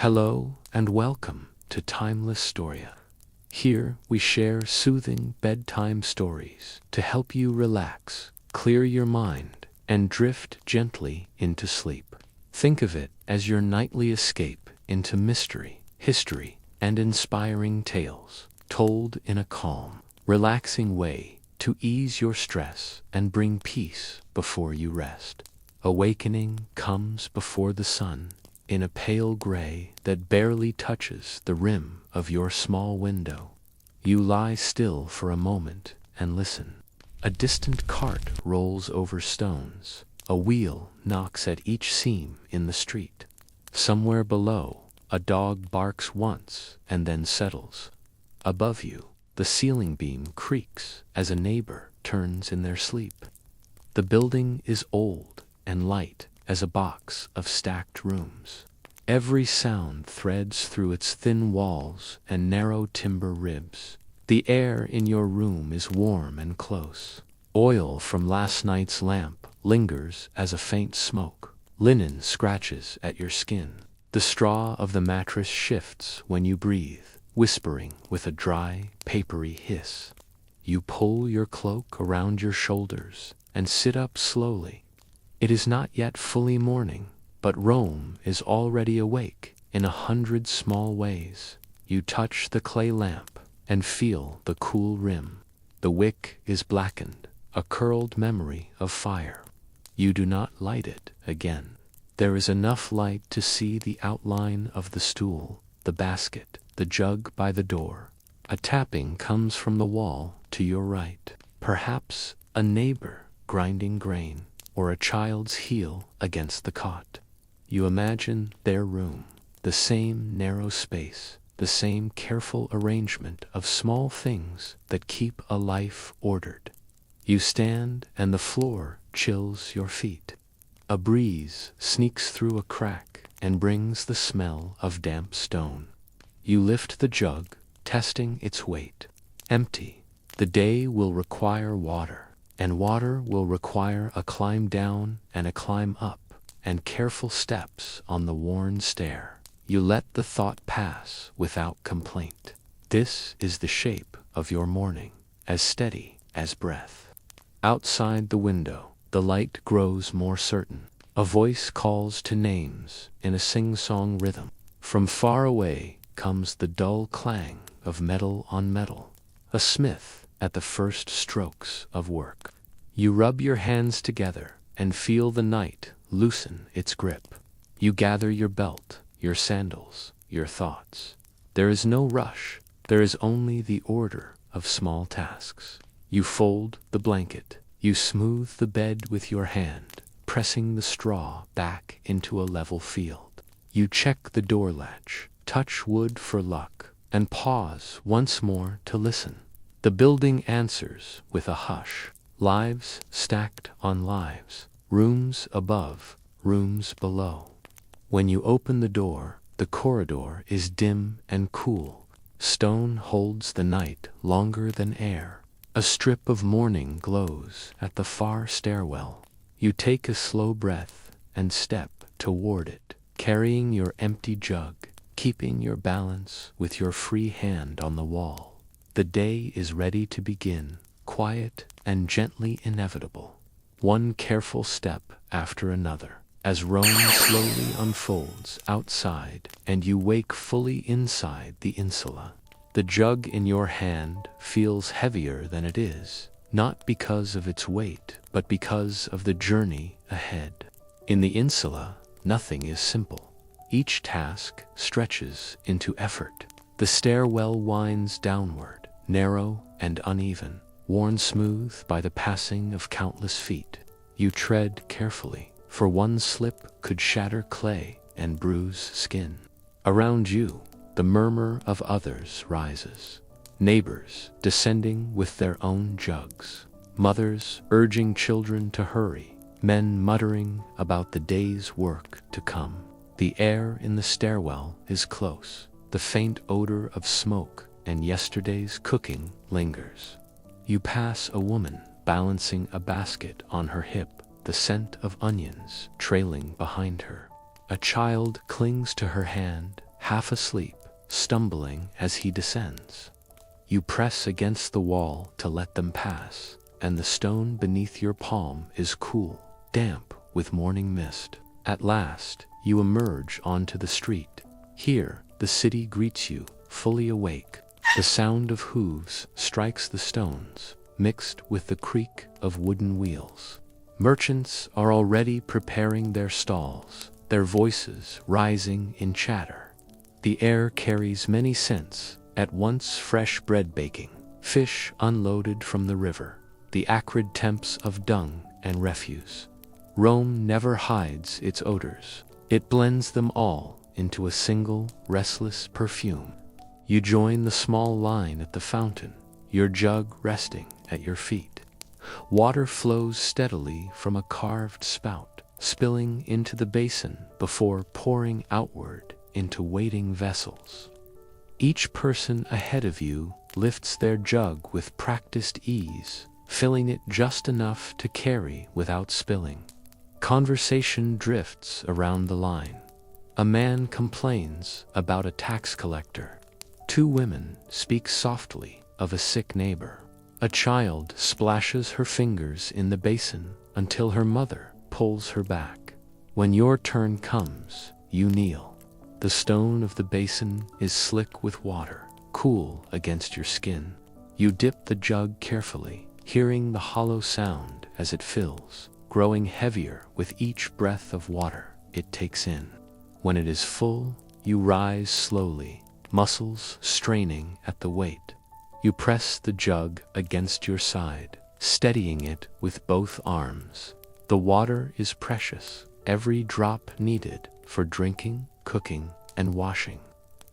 Hello and welcome to Timeless Storia. Here we share soothing bedtime stories to help you relax, clear your mind, and drift gently into sleep. Think of it as your nightly escape into mystery, history, and inspiring tales, told in a calm, relaxing way to ease your stress and bring peace before you rest. Awakening comes before the sun, in a pale gray that barely touches the rim of your small window. You lie still for a moment and listen. A distant cart rolls over stones. A wheel knocks at each seam in the street. Somewhere below, a dog barks once and then settles. Above you, the ceiling beam creaks as a neighbor turns in their sleep. The building is old and light as a box of stacked rooms. Every sound threads through its thin walls and narrow timber ribs. The air in your room is warm and close. Oil from last night's lamp lingers as a faint smoke. Linen scratches at your skin. The straw of the mattress shifts when you breathe, whispering with a dry, papery hiss. You pull your cloak around your shoulders and sit up slowly. It is not yet fully morning, but Rome is already awake in 100 small ways. You touch the clay lamp and feel the cool rim. The wick is blackened, a curled memory of fire. You do not light it again. There is enough light to see the outline of the stool, the basket, the jug by the door. A tapping comes from the wall to your right. Perhaps a neighbor grinding grain, or a child's heel against the cot. You imagine their room, the same narrow space, the same careful arrangement of small things that keep a life ordered. You stand and the floor chills your feet. A breeze sneaks through a crack and brings the smell of damp stone. You lift the jug, testing its weight. Empty. The day will require water. And water will require a climb down and a climb up, and careful steps on the worn stair. You let the thought pass without complaint. This is the shape of your morning, as steady as breath. Outside the window, the light grows more certain. A voice calls to names in a sing-song rhythm. From far away comes the dull clang of metal on metal. A smith at the first strokes of work. You rub your hands together and feel the night loosen its grip. You gather your belt, your sandals, your thoughts. There is no rush. There is only the order of small tasks. You fold the blanket. You smooth the bed with your hand, pressing the straw back into a level field. You check the door latch, touch wood for luck, and pause once more to listen. The building answers with a hush. Lives stacked on lives. Rooms above, rooms below. When you open the door, the corridor is dim and cool. Stone holds the night longer than air. A strip of morning glows at the far stairwell. You take a slow breath and step toward it, carrying your empty jug, keeping your balance with your free hand on the wall. The day is ready to begin, quiet and gently inevitable. One careful step after another, as Rome slowly unfolds outside and you wake fully inside the insula. The jug in your hand feels heavier than it is, not because of its weight, but because of the journey ahead. In the insula, nothing is simple. Each task stretches into effort. The stairwell winds downward, narrow and uneven, worn smooth by the passing of countless feet. You tread carefully, for one slip could shatter clay and bruise skin. Around you, the murmur of others rises. Neighbors descending with their own jugs. Mothers urging children to hurry. Men muttering about the day's work to come. The air in the stairwell is close. The faint odor of smoke and yesterday's cooking lingers. You pass a woman balancing a basket on her hip, the scent of onions trailing behind her. A child clings to her hand, half asleep, stumbling as he descends. You press against the wall to let them pass, and the stone beneath your palm is cool, damp with morning mist. At last, you emerge onto the street. Here, the city greets you, fully awake. The sound of hooves strikes the stones, mixed with the creak of wooden wheels. Merchants are already preparing their stalls, their voices rising in chatter. The air carries many scents, at once fresh bread baking, fish unloaded from the river, the acrid temps of dung and refuse. Rome never hides its odors. It blends them all into a single, restless perfume. You join the small line at the fountain, your jug resting at your feet. Water flows steadily from a carved spout, spilling into the basin before pouring outward into waiting vessels. Each person ahead of you lifts their jug with practiced ease, filling it just enough to carry without spilling. Conversation drifts around the line. A man complains about a tax collector. Two women speak softly of a sick neighbor. A child splashes her fingers in the basin until her mother pulls her back. When your turn comes, you kneel. The stone of the basin is slick with water, cool against your skin. You dip the jug carefully, hearing the hollow sound as it fills, growing heavier with each breath of water it takes in. When it is full, you rise slowly, muscles straining at the weight. You press the jug against your side, steadying it with both arms. The water is precious, every drop needed for drinking, cooking, and washing.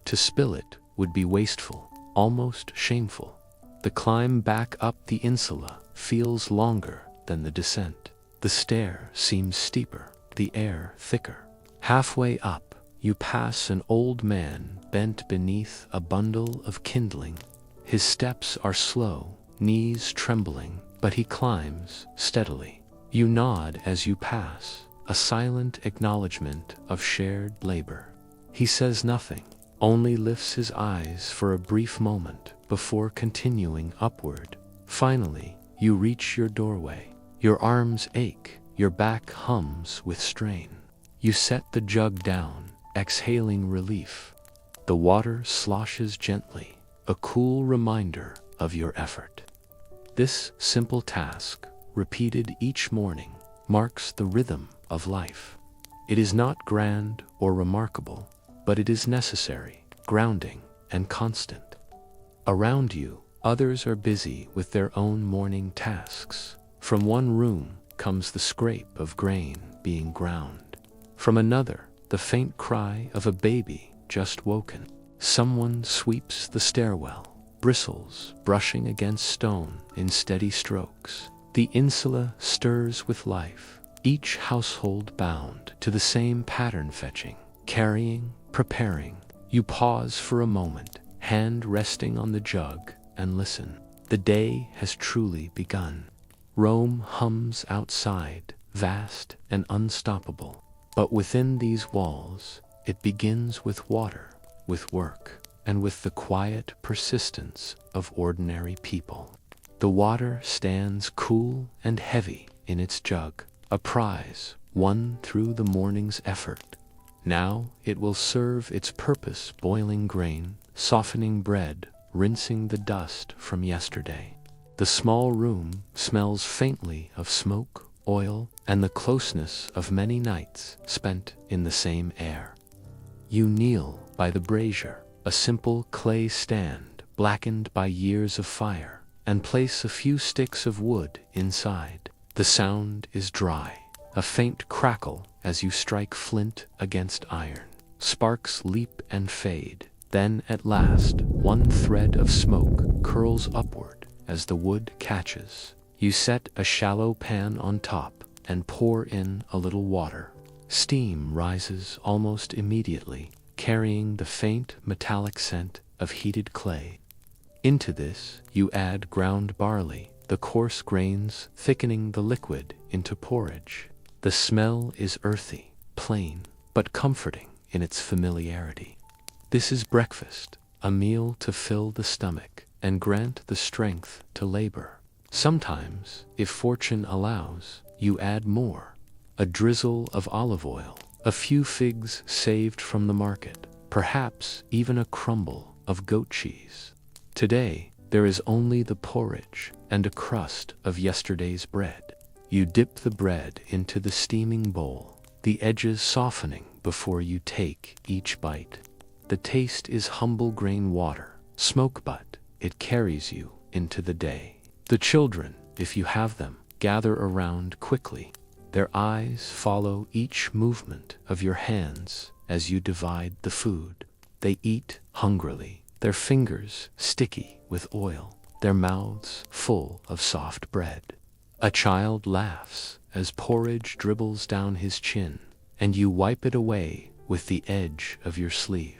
To spill it would be wasteful, almost shameful. The climb back up the insula feels longer than the descent. The stair seems steeper, the air thicker. Halfway up, you pass an old man bent beneath a bundle of kindling. His steps are slow, knees trembling, but he climbs steadily. You nod as you pass, a silent acknowledgement of shared labor. He says nothing, only lifts his eyes for a brief moment before continuing upward. Finally, you reach your doorway. Your arms ache, your back hums with strain. You set the jug down, exhaling relief. The water sloshes gently, a cool reminder of your effort. This simple task, repeated each morning, marks the rhythm of life. It is not grand or remarkable, but it is necessary, grounding, and constant. Around you, others are busy with their own morning tasks. From one room comes the scrape of grain being ground. From another, the faint cry of a baby just woken. Someone sweeps the stairwell, bristles brushing against stone in steady strokes. The insula stirs with life, each household bound to the same pattern fetching, carrying, preparing. You pause for a moment, hand resting on the jug, and listen. The day has truly begun. Rome hums outside, vast and unstoppable. But within these walls, it begins with water, with work, and with the quiet persistence of ordinary people. The water stands cool and heavy in its jug, a prize won through the morning's effort. Now it will serve its purpose, boiling grain, softening bread, rinsing the dust from yesterday. The small room smells faintly of smoke, oil, and the closeness of many nights spent in the same air. You kneel by the brazier, a simple clay stand blackened by years of fire, and place a few sticks of wood inside. The sound is dry, a faint crackle as you strike flint against iron. Sparks leap and fade, then at last one thread of smoke curls upward as the wood catches. You set a shallow pan on top and pour in a little water. Steam rises almost immediately, carrying the faint metallic scent of heated clay. Into this, you add ground barley, the coarse grains thickening the liquid into porridge. The smell is earthy, plain, but comforting in its familiarity. This is breakfast, a meal to fill the stomach and grant the strength to labor. Sometimes, if fortune allows, you add more. A drizzle of olive oil, a few figs saved from the market, perhaps even a crumble of goat cheese. Today, there is only the porridge and a crust of yesterday's bread. You dip the bread into the steaming bowl, the edges softening before you take each bite. The taste is humble grain water, smoke, but it carries you into the day. The children, if you have them, gather around quickly. Their eyes follow each movement of your hands as you divide the food. They eat hungrily, their fingers sticky with oil, their mouths full of soft bread. A child laughs as porridge dribbles down his chin, and you wipe it away with the edge of your sleeve.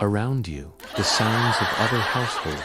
Around you, the sounds of other households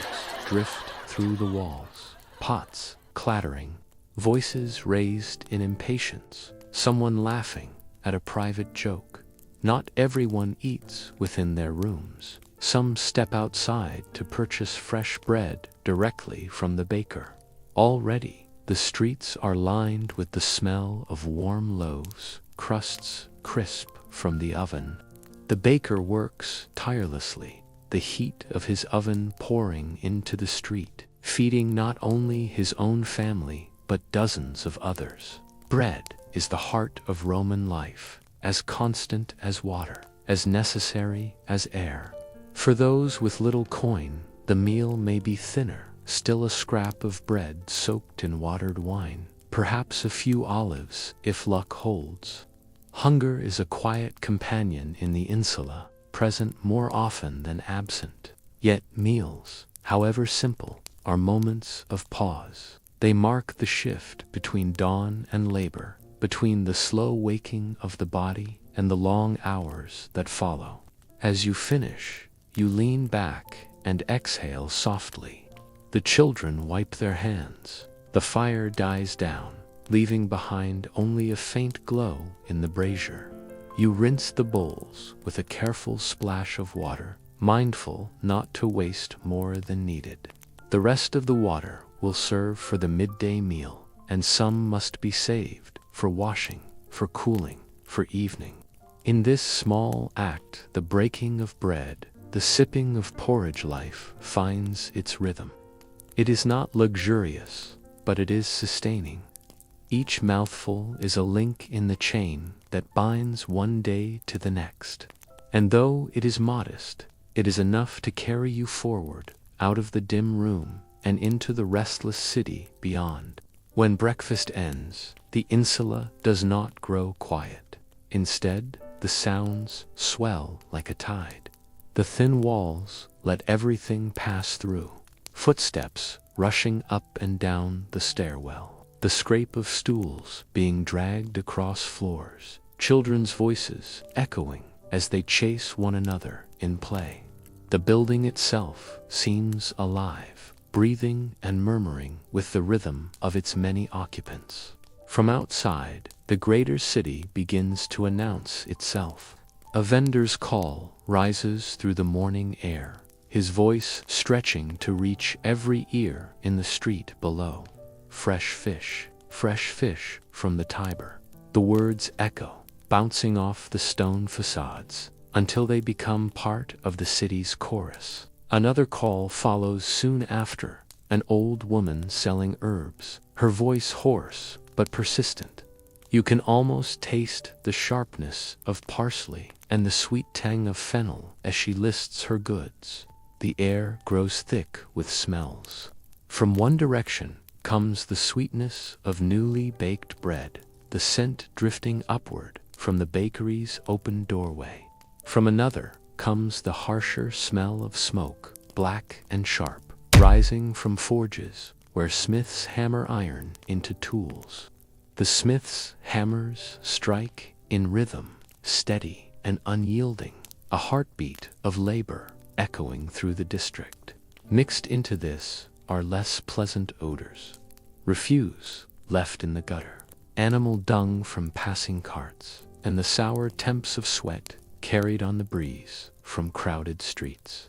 drift through the walls, pots clattering, voices raised in impatience, someone laughing at a private joke. Not everyone eats within their rooms. Some step outside to purchase fresh bread directly from the baker. Already, the streets are lined with the smell of warm loaves, crusts crisp from the oven. The baker works tirelessly, the heat of his oven pouring into the street, feeding not only his own family, but dozens of others. Bread is the heart of Roman life, as constant as water, as necessary as air. For those with little coin, the meal may be thinner, still a scrap of bread soaked in watered wine, perhaps a few olives if luck holds. Hunger is a quiet companion in the insula, present more often than absent. Yet meals, however simple, are moments of pause. They mark the shift between dawn and labor, between the slow waking of the body and the long hours that follow. As you finish, you lean back and exhale softly. The children wipe their hands. The fire dies down, leaving behind only a faint glow in the brazier. You rinse the bowls with a careful splash of water, mindful not to waste more than needed. The rest of the water will serve for the midday meal, and some must be saved for washing, for cooling, for evening. In this small act, the breaking of bread, the sipping of porridge life finds its rhythm. It is not luxurious, but it is sustaining. Each mouthful is a link in the chain that binds one day to the next. And though it is modest, it is enough to carry you forward, out of the dim room and into the restless city beyond. When breakfast ends, the insula does not grow quiet. Instead, the sounds swell like a tide. The thin walls let everything pass through. Footsteps rushing up and down the stairwell. The scrape of stools being dragged across floors. Children's voices echoing as they chase one another in play. The building itself seems alive, breathing and murmuring with the rhythm of its many occupants. From outside, the greater city begins to announce itself. A vendor's call rises through the morning air, his voice stretching to reach every ear in the street below. Fresh fish from the Tiber. The words echo, bouncing off the stone facades, until they become part of the city's chorus. Another call follows soon after, an old woman selling herbs, her voice hoarse but persistent. You can almost taste the sharpness of parsley and the sweet tang of fennel as she lists her goods. The air grows thick with smells. From one direction comes the sweetness of newly baked bread, the scent drifting upward from the bakery's open doorway. From another comes the harsher smell of smoke, black and sharp, rising from forges where smiths hammer iron into tools. The smiths' hammers strike in rhythm, steady and unyielding, a heartbeat of labor echoing through the district. Mixed into this are less pleasant odors. Refuse left in the gutter, animal dung from passing carts, and the sour temps of sweat carried on the breeze. from crowded streets.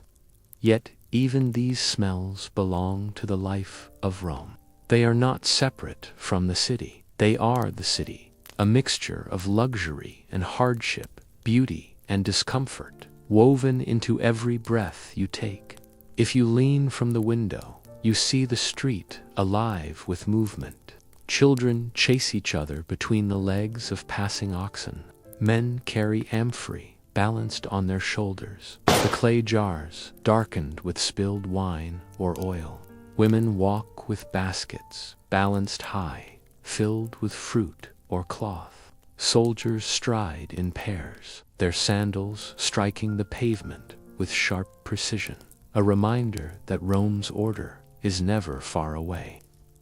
Yet even these smells belong to the life of Rome. They are not separate from the city. They are the city, a mixture of luxury and hardship, beauty and discomfort, woven into every breath you take. If you lean from the window, you see the street alive with movement. Children chase each other between the legs of passing oxen. Men carry amphorae balanced on their shoulders, the clay jars darkened with spilled wine or oil. Women walk with baskets balanced high, filled with fruit or cloth. Soldiers stride in pairs, their sandals striking the pavement with sharp precision, a reminder that Rome's order is never far away.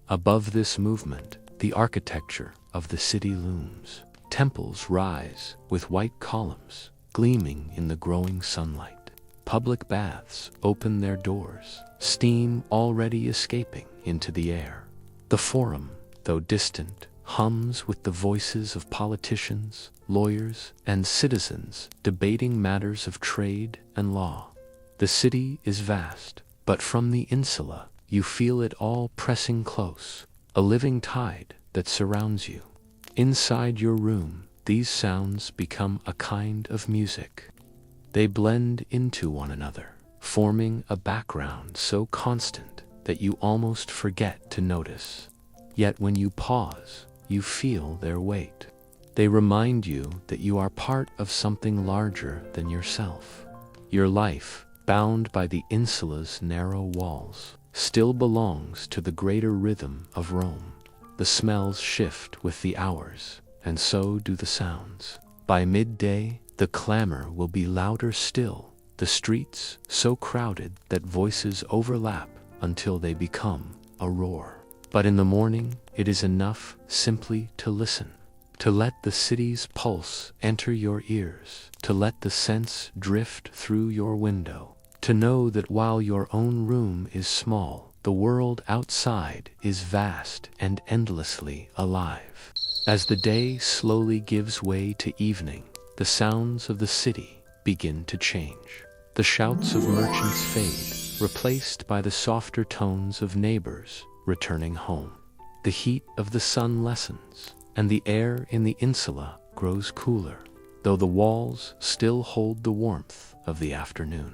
Above this movement, the architecture of the city looms. Temples rise with white columns gleaming in the growing sunlight. Public baths open their doors, steam already escaping into the air. The Forum, though distant, hums with the voices of politicians, lawyers, and citizens debating matters of trade and law. The city is vast, but from the insula you feel it all pressing close, a living tide that surrounds you. Inside your room, these sounds become a kind of music. They blend into one another, forming a background so constant that you almost forget to notice. Yet when you pause, you feel their weight. They remind you that you are part of something larger than yourself. Your life, bound by the insula's narrow walls, still belongs to the greater rhythm of Rome. The smells shift with the hours, and so do the sounds. By midday, the clamor will be louder still, the streets so crowded that voices overlap until they become a roar. But in the morning, it is enough simply to listen, to let the city's pulse enter your ears, to let the scents drift through your window, to know that while your own room is small, the world outside is vast and endlessly alive. As the day slowly gives way to evening, the sounds of the city begin to change. The shouts of merchants fade, replaced by the softer tones of neighbors returning home. The heat of the sun lessens, and the air in the insula grows cooler, though the walls still hold the warmth of the afternoon.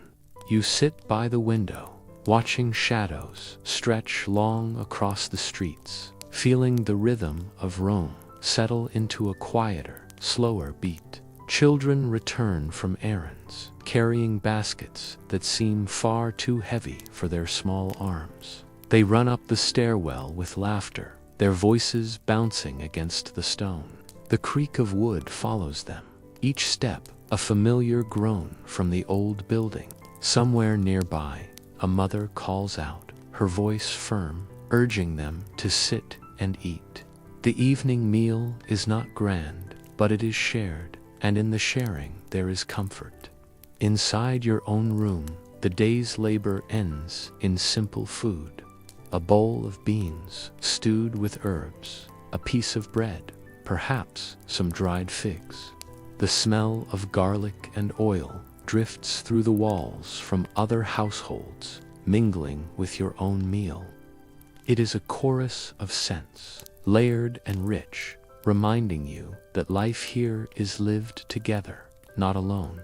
You sit by the window, watching shadows stretch long across the streets, feeling the rhythm of Rome settle into a quieter, slower beat. Children return from errands, carrying baskets that seem far too heavy for their small arms. They run up the stairwell with laughter, their voices bouncing against the stone. The creak of wood follows them, each step a familiar groan from the old building. Somewhere nearby, a mother calls out, her voice firm, urging them to sit and eat. The evening meal is not grand, but it is shared, and in the sharing there is comfort. Inside your own room, the day's labor ends in simple food. A bowl of beans stewed with herbs, a piece of bread, perhaps some dried figs. The smell of garlic and oil drifts through the walls from other households, mingling with your own meal. It is a chorus of scents, layered and rich, reminding you that life here is lived together, not alone.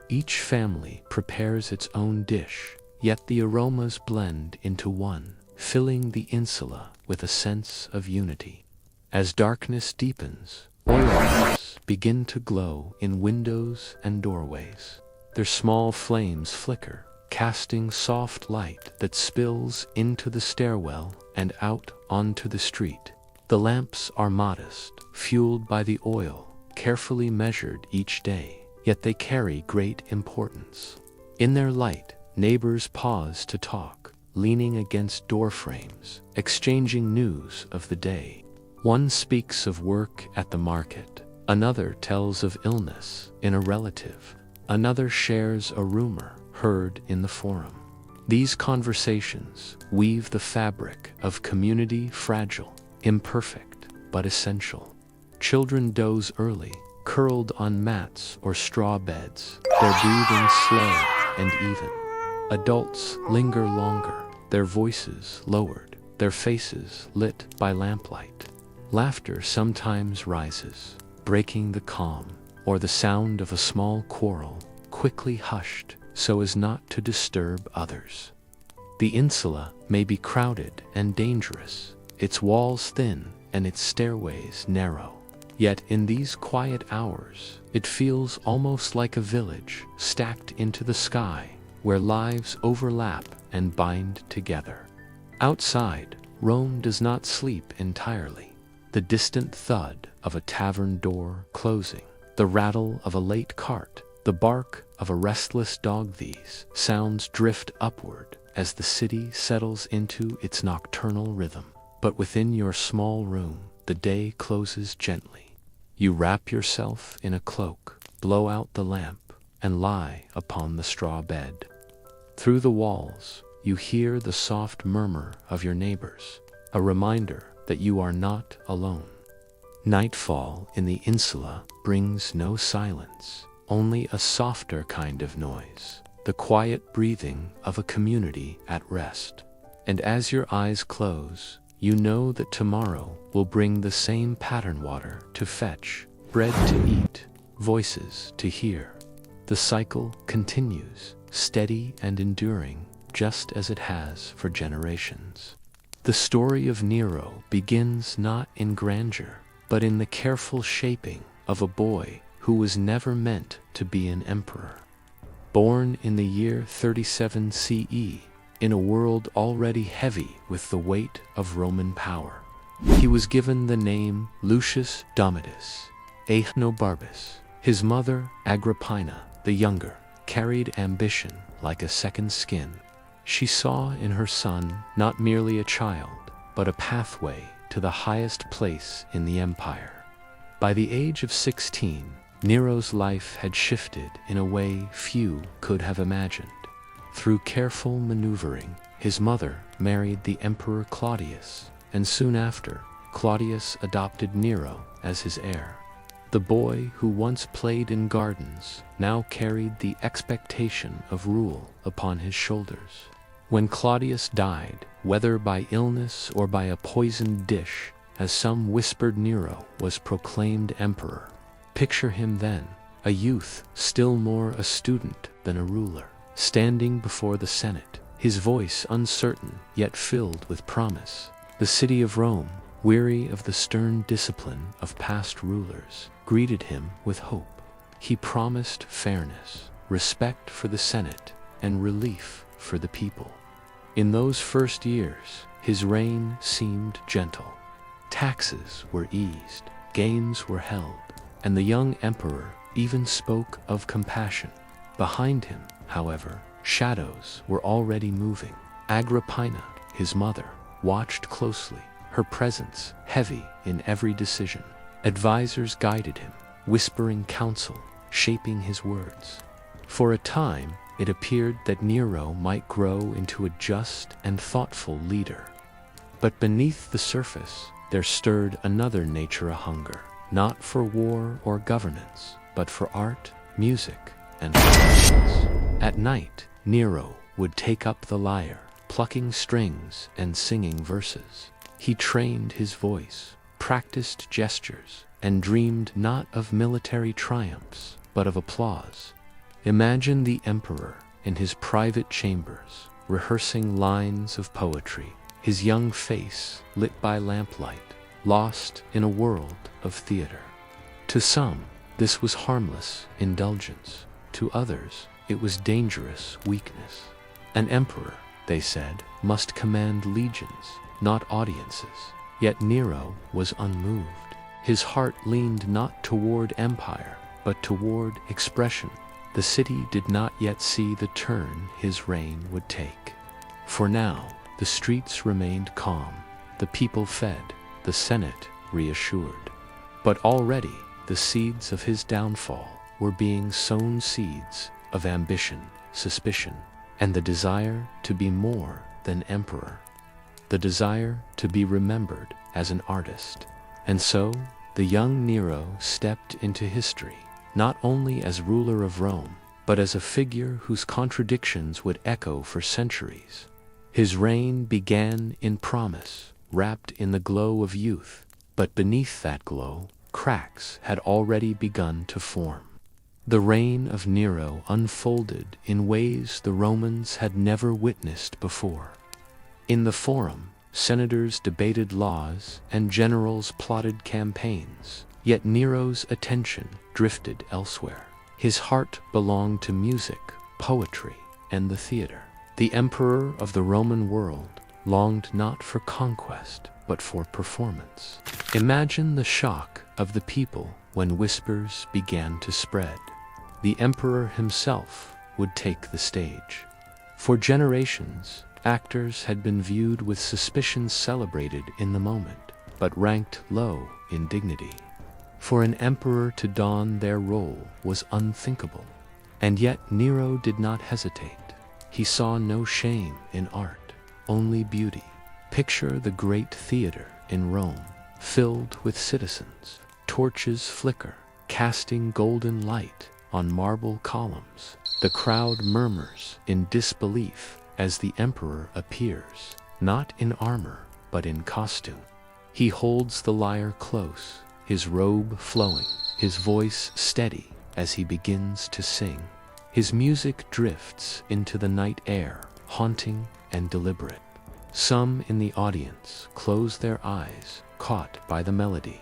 Each family prepares its own dish, yet the aromas blend into one, filling the insula with a sense of unity. As darkness deepens, oil lamps begin to glow in windows and doorways. Their small flames flicker, casting soft light that spills into the stairwell and out onto the street. The lamps are modest, fueled by the oil, carefully measured each day, yet they carry great importance. In their light, neighbors pause to talk, leaning against door frames, exchanging news of the day. One speaks of work at the market, another tells of illness in a relative, another shares a rumor heard in the forum. These conversations weave the fabric of community, fragile, imperfect, but essential. Children doze early, curled on mats or straw beds, their breathing slow and even. Adults linger longer, their voices lowered, their faces lit by lamplight. Laughter sometimes rises, breaking the calm, or the sound of a small quarrel, quickly hushed so as not to disturb others. The insula may be crowded and dangerous, its walls thin and its stairways narrow. Yet in these quiet hours, it feels almost like a village stacked into the sky, where lives overlap and bind together. Outside, Rome does not sleep entirely. The distant thud of a tavern door closing, the rattle of a late cart, the bark of a restless dog, these sounds drift upward as the city settles into its nocturnal rhythm. But within your small room, the day closes gently. You wrap yourself in a cloak, blow out the lamp, and lie upon the straw bed. Through the walls, you hear the soft murmur of your neighbors, a reminder that you are not alone. Nightfall in the insula brings no silence, only a softer kind of noise, the quiet breathing of a community at rest. And as your eyes close, you know that tomorrow will bring the same pattern: water to fetch, bread to eat, voices to hear. The cycle continues, steady and enduring, just as it has for generations. The story of Nero begins not in grandeur, but in the careful shaping of a boy who was never meant to be an emperor. Born in the year 37 CE, in a world already heavy with the weight of Roman power, he was given the name Lucius Domitius Aethnobarbus. His mother, Agrippina, the younger, carried ambition like a second skin. She saw in her son not merely a child, but a pathway to the highest place in the empire. By the age of 16, Nero's life had shifted in a way few could have imagined. Through careful maneuvering, his mother married the Emperor Claudius, and soon after, Claudius adopted Nero as his heir. The boy who once played in gardens now carried the expectation of rule upon his shoulders. When Claudius died, whether by illness or by a poisoned dish, as some whispered, Nero was proclaimed emperor. Picture him then, a youth, still more a student than a ruler, standing before the Senate, his voice uncertain yet filled with promise. The city of Rome, weary of the stern discipline of past rulers, greeted him with hope. He promised fairness, respect for the Senate, and relief for the people. In those first years, his reign seemed gentle. Taxes were eased, games were held, and the young emperor even spoke of compassion. Behind him, however, shadows were already moving. Agrippina, his mother, watched closely, her presence heavy in every decision. Advisors guided him, whispering counsel, shaping his words. For a time, it appeared that Nero might grow into a just and thoughtful leader. But beneath the surface, there stirred another nature, a hunger, not for war or governance, but for art, music, and performance. At night, Nero would take up the lyre, plucking strings and singing verses. He trained his voice, practiced gestures, and dreamed not of military triumphs, but of applause. Imagine the emperor in his private chambers, rehearsing lines of poetry, his young face lit by lamplight, lost in a world of theater. To some, this was harmless indulgence. To others, it was dangerous weakness. An emperor, they said, must command legions, not audiences. Yet Nero was unmoved. His heart leaned not toward empire, but toward expression. The city did not yet see the turn his reign would take. For now, the streets remained calm, the people fed, the Senate reassured. But already, the seeds of his downfall were being sown, seeds of ambition, suspicion, and the desire to be more than emperor. The desire to be remembered as an artist. And so, the young Nero stepped into history, not only as ruler of Rome, but as a figure whose contradictions would echo for centuries. His reign began in promise, wrapped in the glow of youth, but beneath that glow, cracks had already begun to form. The reign of Nero unfolded in ways the Romans had never witnessed before. In the Forum, senators debated laws and generals plotted campaigns, yet Nero's attention drifted elsewhere. His heart belonged to music, poetry, and the theater. The emperor of the Roman world longed not for conquest, but for performance. Imagine the shock of the people when whispers began to spread. The emperor himself would take the stage. For generations, actors had been viewed with suspicion, celebrated in the moment, but ranked low in dignity. For an emperor to don their role was unthinkable. And yet Nero did not hesitate. He saw no shame in art, only beauty. Picture the great theater in Rome, filled with citizens. Torches flicker, casting golden light on marble columns. The crowd murmurs in disbelief as the emperor appears, not in armor, but in costume. He holds the lyre close, his robe flowing, his voice steady as he begins to sing. His music drifts into the night air, haunting and deliberate. Some in the audience close their eyes, caught by the melody.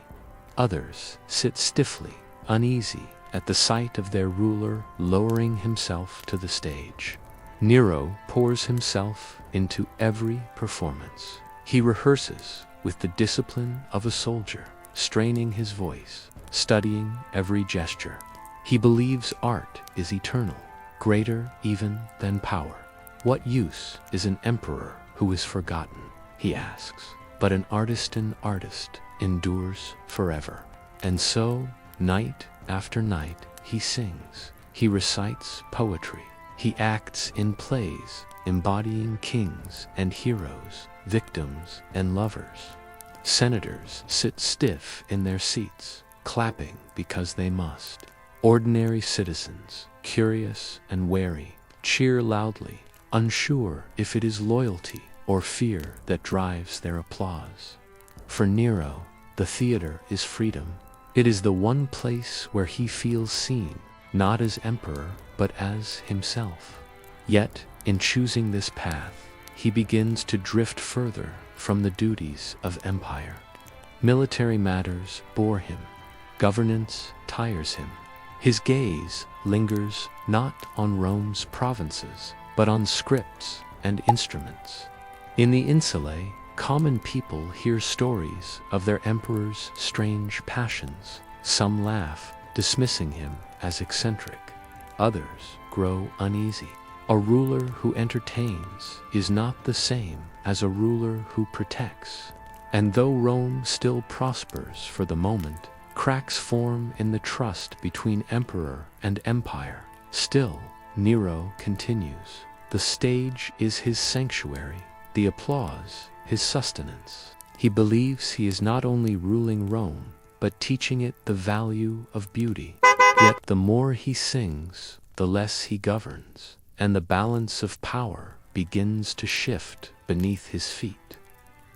Others sit stiffly, uneasy at the sight of their ruler lowering himself to the stage. Nero pours himself into every performance. He rehearses with the discipline of a soldier, straining his voice, studying every gesture. He believes art is eternal, greater even than power. What use is an emperor who is forgotten, he asks, but an artist endures forever. And so, night after night, he sings, he recites poetry, he acts in plays, embodying kings and heroes, victims and lovers. Senators sit stiff in their seats, clapping because they must. Ordinary citizens, curious and wary, cheer loudly, unsure if it is loyalty or fear that drives their applause. For Nero, the theater is freedom. It is the one place where he feels seen, not as emperor, but as himself. Yet, in choosing this path, he begins to drift further from the duties of empire. Military matters bore him. Governance tires him. His gaze lingers not on Rome's provinces, but on scripts and instruments. In the insulae, common people hear stories of their emperor's strange passions. Some laugh, dismissing him as eccentric. Others grow uneasy. A ruler who entertains is not the same as a ruler who protects. And though Rome still prospers for the moment, cracks form in the trust between emperor and empire. Still, Nero continues. The stage is his sanctuary, the applause his sustenance. He believes he is not only ruling Rome, but teaching it the value of beauty. Yet the more he sings, the less he governs, and the balance of power begins to shift beneath his feet.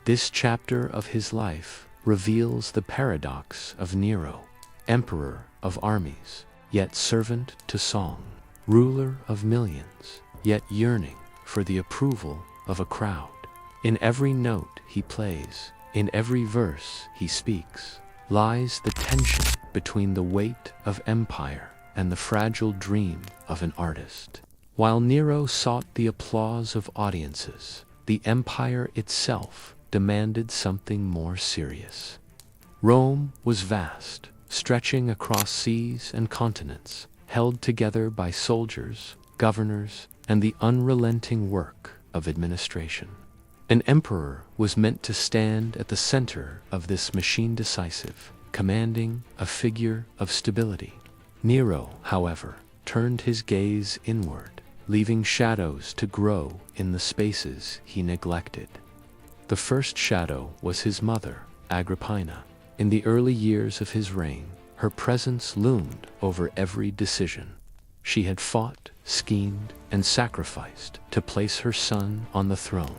This chapter of his life reveals the paradox of Nero, emperor of armies, yet servant to song, ruler of millions, yet yearning for the approval of a crowd. In every note he plays, in every verse he speaks, lies the tension between the weight of empire and the fragile dream of an artist. While Nero sought the applause of audiences, the empire itself demanded something more serious. Rome was vast, stretching across seas and continents, held together by soldiers, governors, and the unrelenting work of administration. An emperor was meant to stand at the center of this machine, decisive, commanding, a figure of stability. Nero, however, turned his gaze inward, leaving shadows to grow in the spaces he neglected. The first shadow was his mother, Agrippina. In the early years of his reign, her presence loomed over every decision. She had fought, schemed, and sacrificed to place her son on the throne,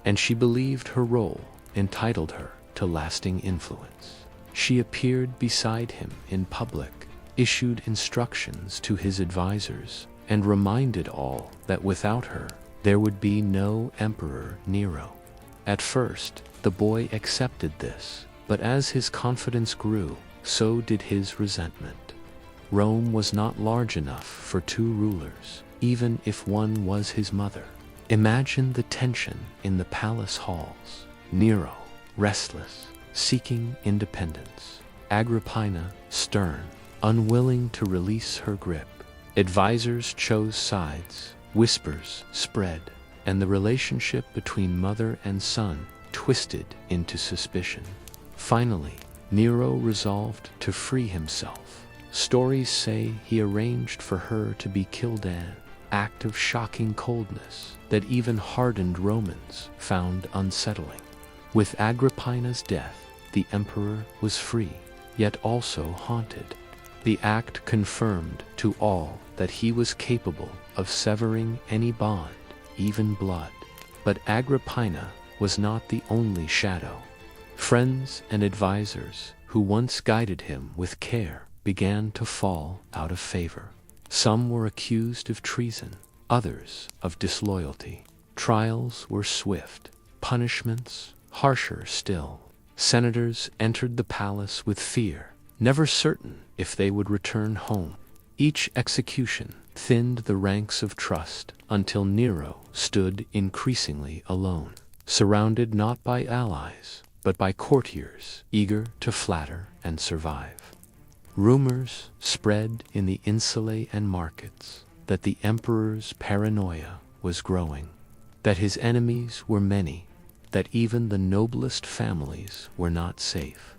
and she believed her role entitled her to lasting influence. She appeared beside him in public, issued instructions to his advisors, and reminded all that without her, there would be no Emperor Nero. At first, the boy accepted this, but as his confidence grew, so did his resentment. Rome was not large enough for two rulers, even if one was his mother. Imagine the tension in the palace halls. Nero, restless, seeking independence. Agrippina, stern, unwilling to release her grip. Advisors chose sides, whispers spread, and the relationship between mother and son twisted into suspicion. Finally, Nero resolved to free himself. Stories say he arranged for her to be killed, an act of shocking coldness that even hardened Romans found unsettling. With Agrippina's death, the emperor was free, yet also haunted. The act confirmed to all that he was capable of severing any bond, even blood. But Agrippina was not the only shadow. Friends and advisors who once guided him with care began to fall out of favor. Some were accused of treason, others of disloyalty. Trials were swift, punishments harsher still. Senators entered the palace with fear, never certain if they would return home. Each execution thinned the ranks of trust until Nero stood increasingly alone, surrounded not by allies, but by courtiers eager to flatter and survive. Rumors spread in the insulae and markets that the emperor's paranoia was growing, that his enemies were many, that even the noblest families were not safe.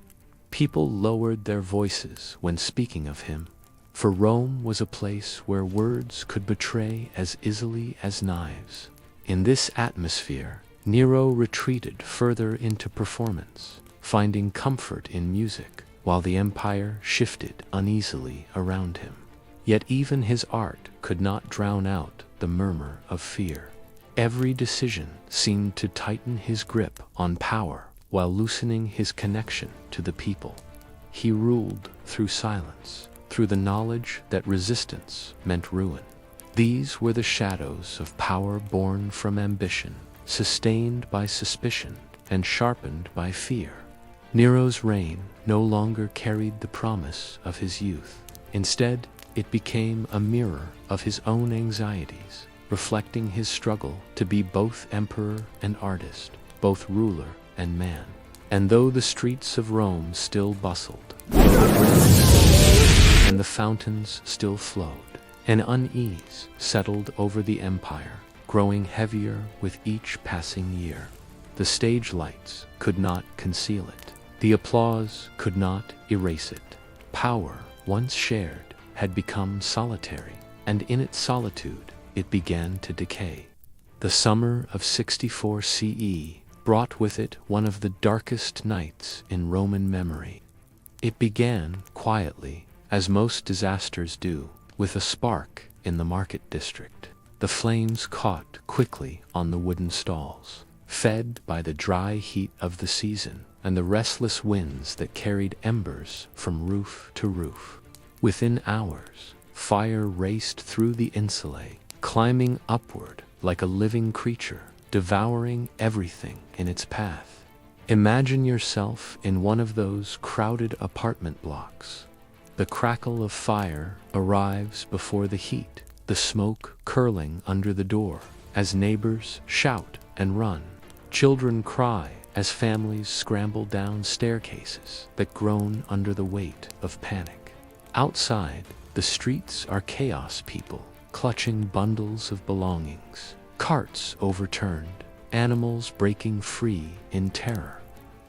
People lowered their voices when speaking of him, for Rome was a place where words could betray as easily as knives. In this atmosphere, Nero retreated further into performance, finding comfort in music, while the empire shifted uneasily around him. Yet even his art could not drown out the murmur of fear. Every decision seemed to tighten his grip on power while loosening his connection to the people. He ruled through silence, through the knowledge that resistance meant ruin. These were the shadows of power born from ambition, sustained by suspicion and sharpened by fear. Nero's reign no longer carried the promise of his youth. Instead, it became a mirror of his own anxieties, reflecting his struggle to be both emperor and artist, both ruler and man. And though the streets of Rome still bustled, and the fountains still flowed, an unease settled over the empire, growing heavier with each passing year. The stage lights could not conceal it. The applause could not erase it. Power, once shared, had become solitary, and in its solitude, it began to decay. The summer of 64 CE brought with it one of the darkest nights in Roman memory. It began quietly, as most disasters do, with a spark in the market district. The flames caught quickly on the wooden stalls, fed by the dry heat of the season and the restless winds that carried embers from roof to roof. Within hours, fire raced through the insulae, climbing upward like a living creature, devouring everything in its path. Imagine yourself in one of those crowded apartment blocks. The crackle of fire arrives before the heat, the smoke curling under the door as neighbors shout and run. Children cry as families scramble down staircases that groan under the weight of panic. Outside, the streets are chaos people, clutching bundles of belongings, carts overturned, animals breaking free in terror.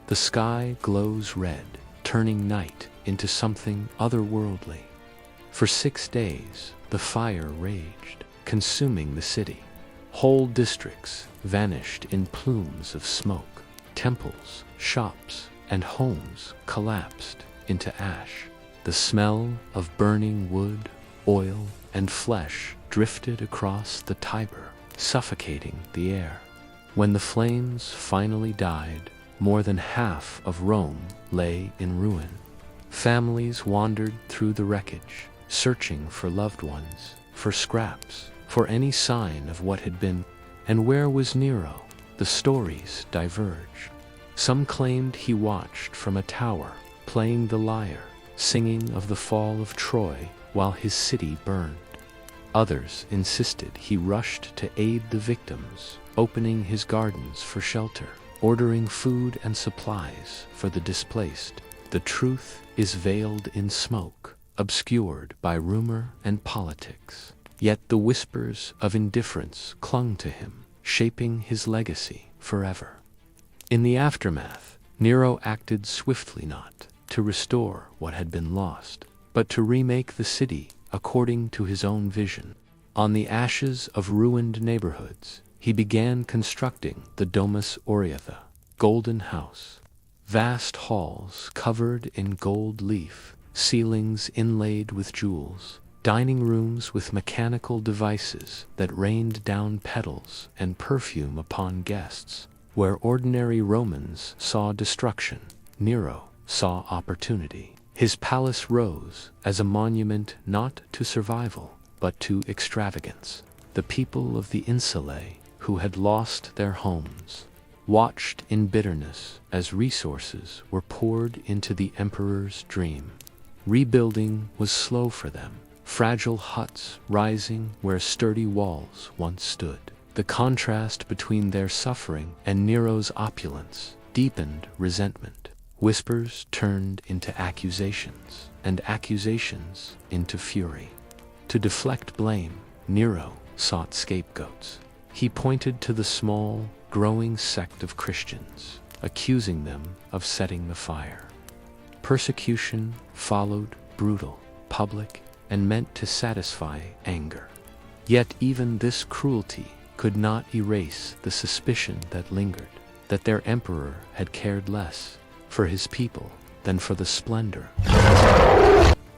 The sky glows red, turning night into something otherworldly. For 6 days, the fire raged, consuming the city. Whole districts vanished in plumes of smoke. Temples, shops, and homes collapsed into ash. The smell of burning wood, oil, and flesh drifted across the Tiber, suffocating the air. When the flames finally died, more than half of Rome lay in ruin. Families wandered through the wreckage, searching for loved ones, for scraps, for any sign of what had been. And where was Nero? The stories diverged. Some claimed he watched from a tower, playing the lyre, singing of the fall of Troy while his city burned. Others insisted he rushed to aid the victims, opening his gardens for shelter, ordering food and supplies for the displaced. The truth is veiled in smoke, obscured by rumor and politics. Yet the whispers of indifference clung to him, shaping his legacy forever. In the aftermath, Nero acted swiftly, not to restore what had been lost, but to remake the city according to his own vision. On the ashes of ruined neighborhoods, he began constructing the Domus Aurea, the Golden House. Vast halls covered in gold leaf, ceilings inlaid with jewels, dining rooms with mechanical devices that rained down petals and perfume upon guests. Where ordinary Romans saw destruction, Nero saw opportunity. His palace rose as a monument not to survival, but to extravagance. The people of the insulae, who had lost their homes, watched in bitterness as resources were poured into the emperor's dream. Rebuilding was slow for them, fragile huts rising where sturdy walls once stood. The contrast between their suffering and Nero's opulence deepened resentment. Whispers turned into accusations, and accusations into fury. To deflect blame, Nero sought scapegoats. He pointed to the small, growing sect of Christians, accusing them of setting the fire. Persecution followed, brutal, public, and meant to satisfy anger. Yet even this cruelty could not erase the suspicion that lingered, that their emperor had cared less for his people than for the splendor.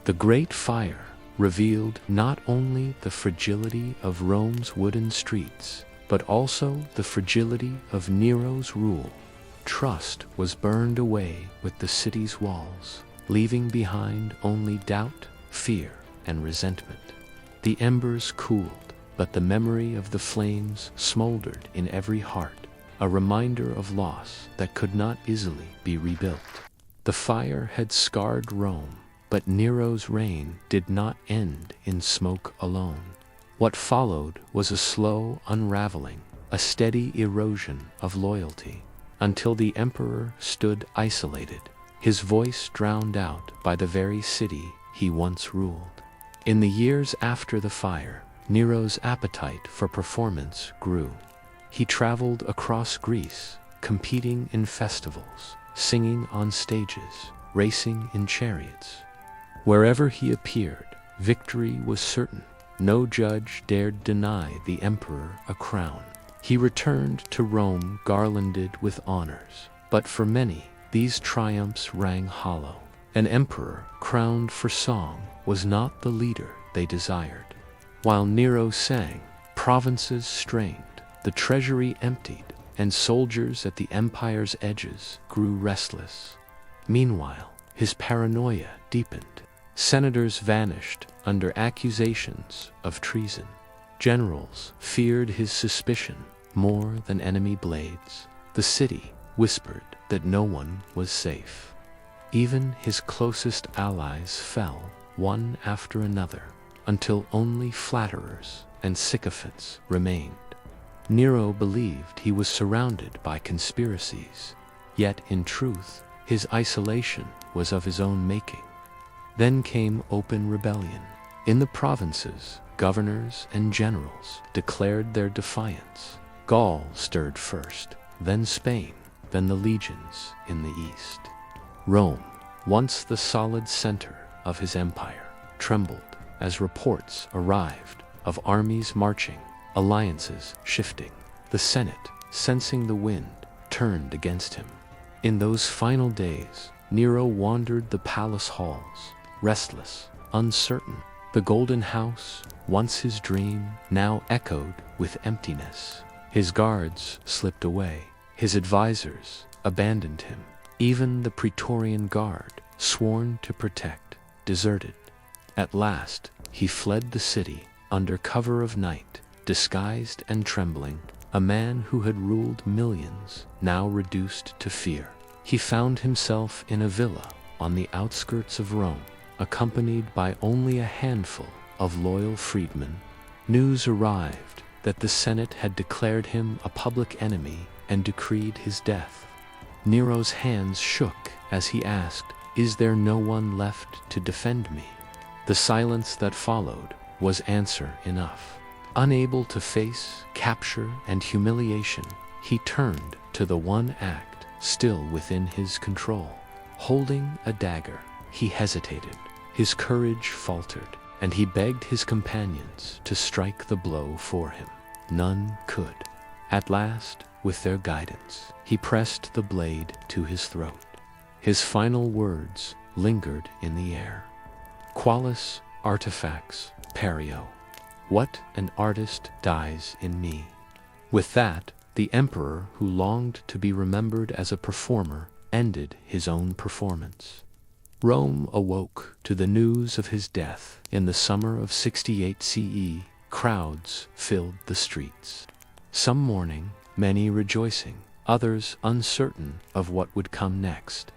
The Great Fire revealed not only the fragility of Rome's wooden streets, but also the fragility of Nero's rule. Trust was burned away with the city's walls, leaving behind only doubt, fear, and resentment. The embers cooled, but the memory of the flames smoldered in every heart, a reminder of loss that could not easily be rebuilt. The fire had scarred Rome, but Nero's reign did not end in smoke alone. What followed was a slow unraveling, a steady erosion of loyalty, until the emperor stood isolated, his voice drowned out by the very city he once ruled. In the years after the fire, Nero's appetite for performance grew. He traveled across Greece, competing in festivals, singing on stages, racing in chariots. Wherever he appeared, victory was certain. No judge dared deny the emperor a crown. He returned to Rome garlanded with honors, but for many, these triumphs rang hollow. An emperor crowned for song was not the leader they desired. While Nero sang, provinces strained, the treasury emptied, and soldiers at the empire's edges grew restless. Meanwhile, his paranoia deepened. Senators vanished under accusations of treason. Generals feared his suspicion more than enemy blades. The city whispered that no one was safe. Even his closest allies fell, one after another, until only flatterers and sycophants remained. Nero believed he was surrounded by conspiracies, yet in truth, his isolation was of his own making. Then came open rebellion. In the provinces, governors and generals declared their defiance. Gaul stirred first, then Spain, then the legions in the east. Rome, once the solid center of his empire, trembled as reports arrived of armies marching, alliances shifting. The Senate, sensing the wind, turned against him. In those final days, Nero wandered the palace halls, restless, uncertain. The golden house, once his dream, now echoed with emptiness. His guards slipped away. His advisors abandoned him. Even the Praetorian Guard, sworn to protect, deserted. At last, he fled the city, under cover of night, disguised and trembling, a man who had ruled millions, now reduced to fear. He found himself in a villa on the outskirts of Rome, accompanied by only a handful of loyal freedmen. News arrived that the Senate had declared him a public enemy and decreed his death. Nero's hands shook as he asked, "Is there no one left to defend me?" The silence that followed was answer enough. Unable to face capture and humiliation, he turned to the one act still within his control. Holding a dagger, he hesitated. His courage faltered, and he begged his companions to strike the blow for him. None could. At last, with their guidance, he pressed the blade to his throat. His final words lingered in the air. Qualis artifacts perio. What an artist dies in me. With that, the emperor, who longed to be remembered as a performer, ended his own performance. Rome awoke to the news of his death. In the summer of 68 CE, crowds filled the streets. Some mourning, many rejoicing, others uncertain of what would come next.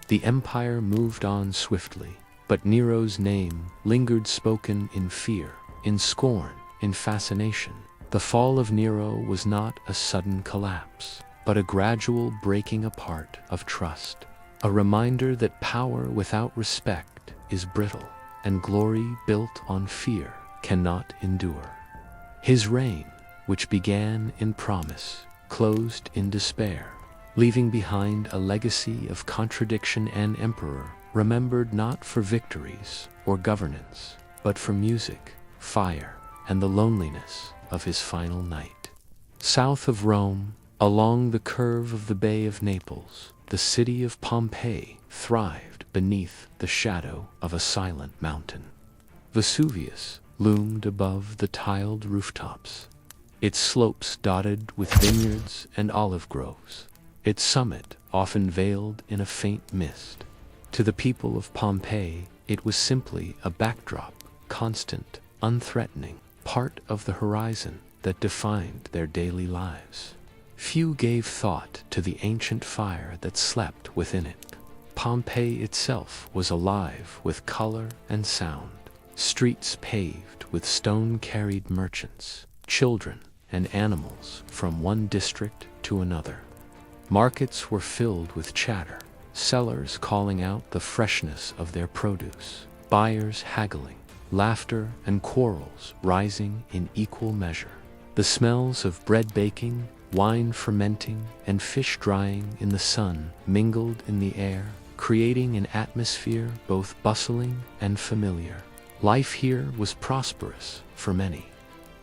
The empire moved on swiftly, but Nero's name lingered, spoken in fear, in scorn, in fascination. The fall of Nero was not a sudden collapse, but a gradual breaking apart of trust. A reminder that power without respect is brittle, and glory built on fear cannot endure. His reign, which began in promise, closed in despair, leaving behind a legacy of contradiction. An emperor remembered not for victories or governance, but for music, fire, and the loneliness of his final night. South of Rome, along the curve of the Bay of Naples, the city of Pompeii thrived beneath the shadow of a silent mountain. Vesuvius loomed above the tiled rooftops, its slopes dotted with vineyards and olive groves, its summit often veiled in a faint mist. To the people of Pompeii, it was simply a backdrop, constant, unthreatening, part of the horizon that defined their daily lives. Few gave thought to the ancient fire that slept within it. Pompeii itself was alive with color and sound, streets paved with stone-carried merchants, children and animals from one district to another. Markets were filled with chatter, sellers calling out the freshness of their produce, buyers haggling, laughter and quarrels rising in equal measure. The smells of bread baking, wine fermenting, and fish drying in the sun mingled in the air, creating an atmosphere both bustling and familiar. Life here was prosperous for many.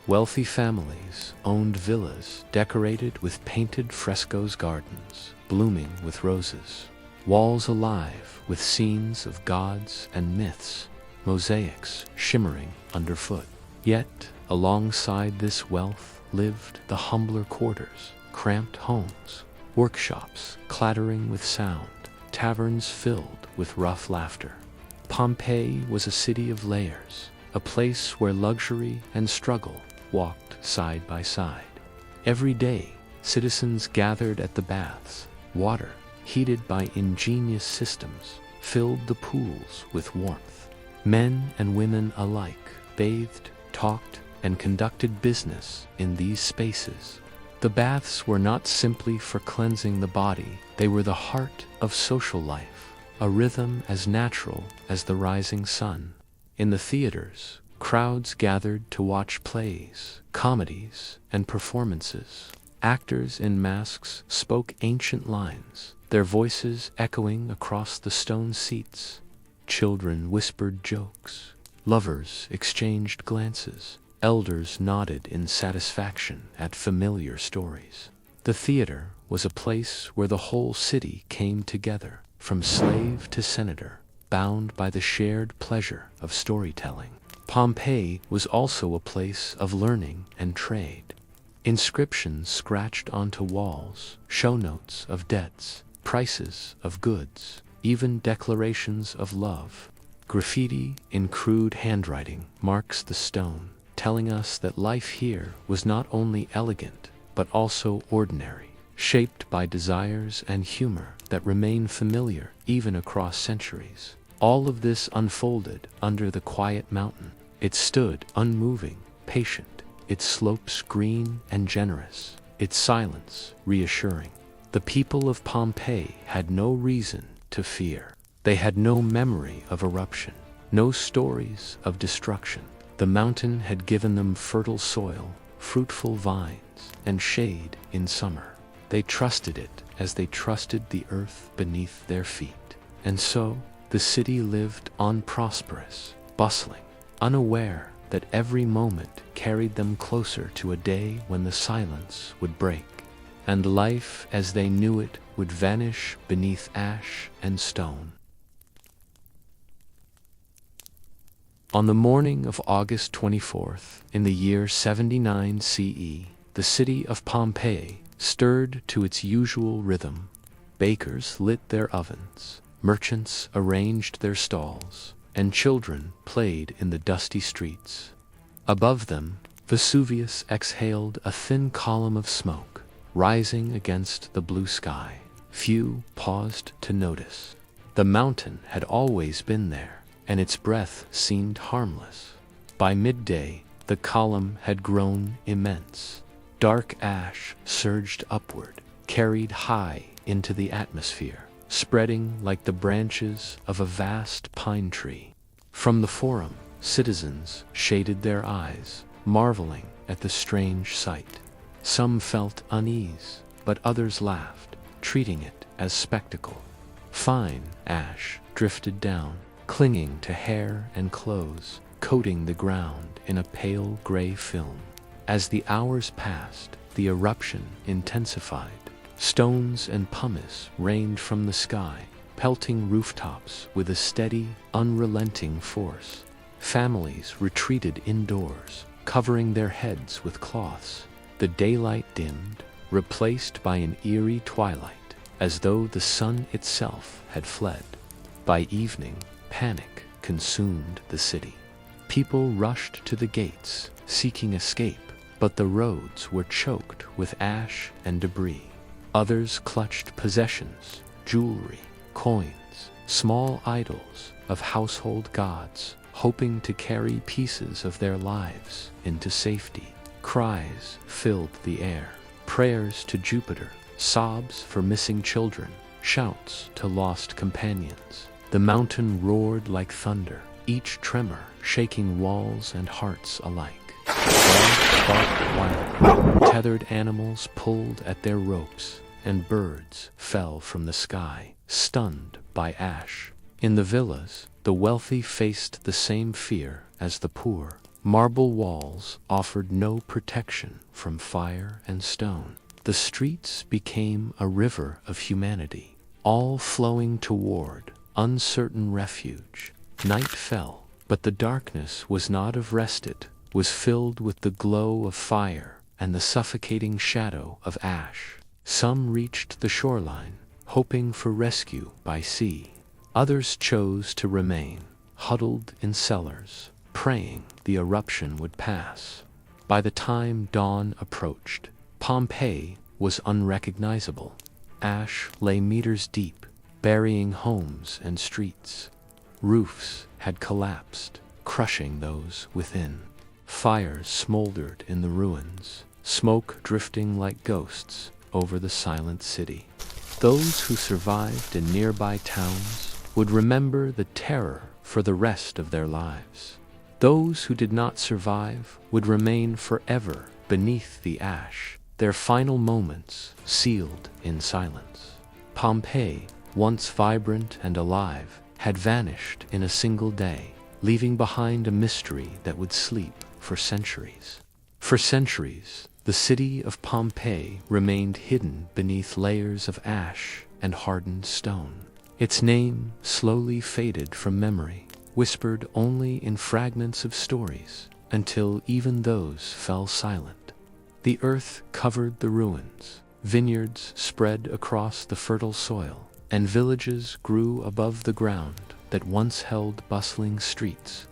Wealthy families owned villas decorated with painted frescoes, gardens blooming with roses, walls alive with scenes of gods and myths, mosaics shimmering underfoot. Yet, alongside this wealth lived the humbler quarters, cramped homes, workshops clattering with sound, taverns filled with rough laughter. Pompeii was a city of layers, a place where luxury and struggle walked side by side. Every day, citizens gathered at the baths. Water, heated by ingenious systems, filled the pools with warmth. Men and women alike bathed, talked, and conducted business in these spaces. The baths were not simply for cleansing the body, they were the heart of social life, a rhythm as natural as the rising sun. In the theaters, crowds gathered to watch plays, comedies, and performances. Actors in masks spoke ancient lines, their voices echoing across the stone seats. Children whispered jokes, lovers exchanged glances, elders nodded in satisfaction at familiar stories. The theater was a place where the whole city came together, from slave to senator, bound by the shared pleasure of storytelling. Pompeii was also a place of learning and trade. Inscriptions scratched onto walls show notes of debts, prices of goods, even declarations of love. Graffiti in crude handwriting marks the stone, telling us that life here was not only elegant, but also ordinary, shaped by desires and humor that remain familiar even across centuries. All of this unfolded under the quiet mountain. It stood unmoving, patient, its slopes green and generous, its silence reassuring. The people of Pompeii had no reason to fear. They had no memory of eruption, no stories of destruction. The mountain had given them fertile soil, fruitful vines, and shade in summer. They trusted it as they trusted the earth beneath their feet. And so, the city lived on, prosperous, bustling, unaware that every moment carried them closer to a day when the silence would break, and life as they knew it would vanish beneath ash and stone. On the morning of August 24th, in the year 79 CE, the city of Pompeii stirred to its usual rhythm. Bakers lit their ovens, merchants arranged their stalls, and children played in the dusty streets. Above them, Vesuvius exhaled a thin column of smoke, rising against the blue sky. Few paused to notice. The mountain had always been there, and its breath seemed harmless. By midday, the column had grown immense. Dark ash surged upward, carried high into the atmosphere, spreading like the branches of a vast pine tree. From the forum, citizens shaded their eyes, marveling at the strange sight. Some felt unease, but others laughed, treating it as spectacle. Fine ash drifted down, clinging to hair and clothes, coating the ground in a pale gray film. As the hours passed, the eruption intensified. Stones and pumice rained from the sky, pelting rooftops with a steady, unrelenting force. Families retreated indoors, covering their heads with cloths. The daylight dimmed, replaced by an eerie twilight, as though the sun itself had fled. By evening, panic consumed the city. People rushed to the gates, seeking escape, but the roads were choked with ash and debris. Others clutched possessions, jewelry, coins, small idols of household gods, hoping to carry pieces of their lives into safety. Cries filled the air, prayers to Jupiter, sobs for missing children, shouts to lost companions. The mountain roared like thunder, each tremor shaking walls and hearts alike. Dogs barked wildly, tethered animals pulled at their ropes, and birds fell from the sky, stunned by ash. In the villas, the wealthy faced the same fear as the poor. Marble walls offered no protection from fire and stone. The streets became a river of humanity, all flowing toward uncertain refuge. Night fell, but the darkness was not of rest. It was filled with the glow of fire and the suffocating shadow of ash. Some reached the shoreline, hoping for rescue by sea. Others chose to remain, huddled in cellars, praying the eruption would pass. By the time dawn approached, Pompeii was unrecognizable. Ash lay meters deep, burying homes and streets. Roofs had collapsed, crushing those within. Fires smoldered in the ruins, smoke drifting like ghosts over the silent city. Those who survived in nearby towns would remember the terror for the rest of their lives. Those who did not survive would remain forever beneath the ash, their final moments sealed in silence. Pompeii, once vibrant and alive, had vanished in a single day, leaving behind a mystery that would sleep for centuries. For centuries, The city of Pompeii remained hidden beneath layers of ash and hardened stone. Its name slowly faded from memory, whispered only in fragments of stories, until even those fell silent. The earth covered the ruins, vineyards spread across the fertile soil, and villages grew above the ground that once held bustling streets.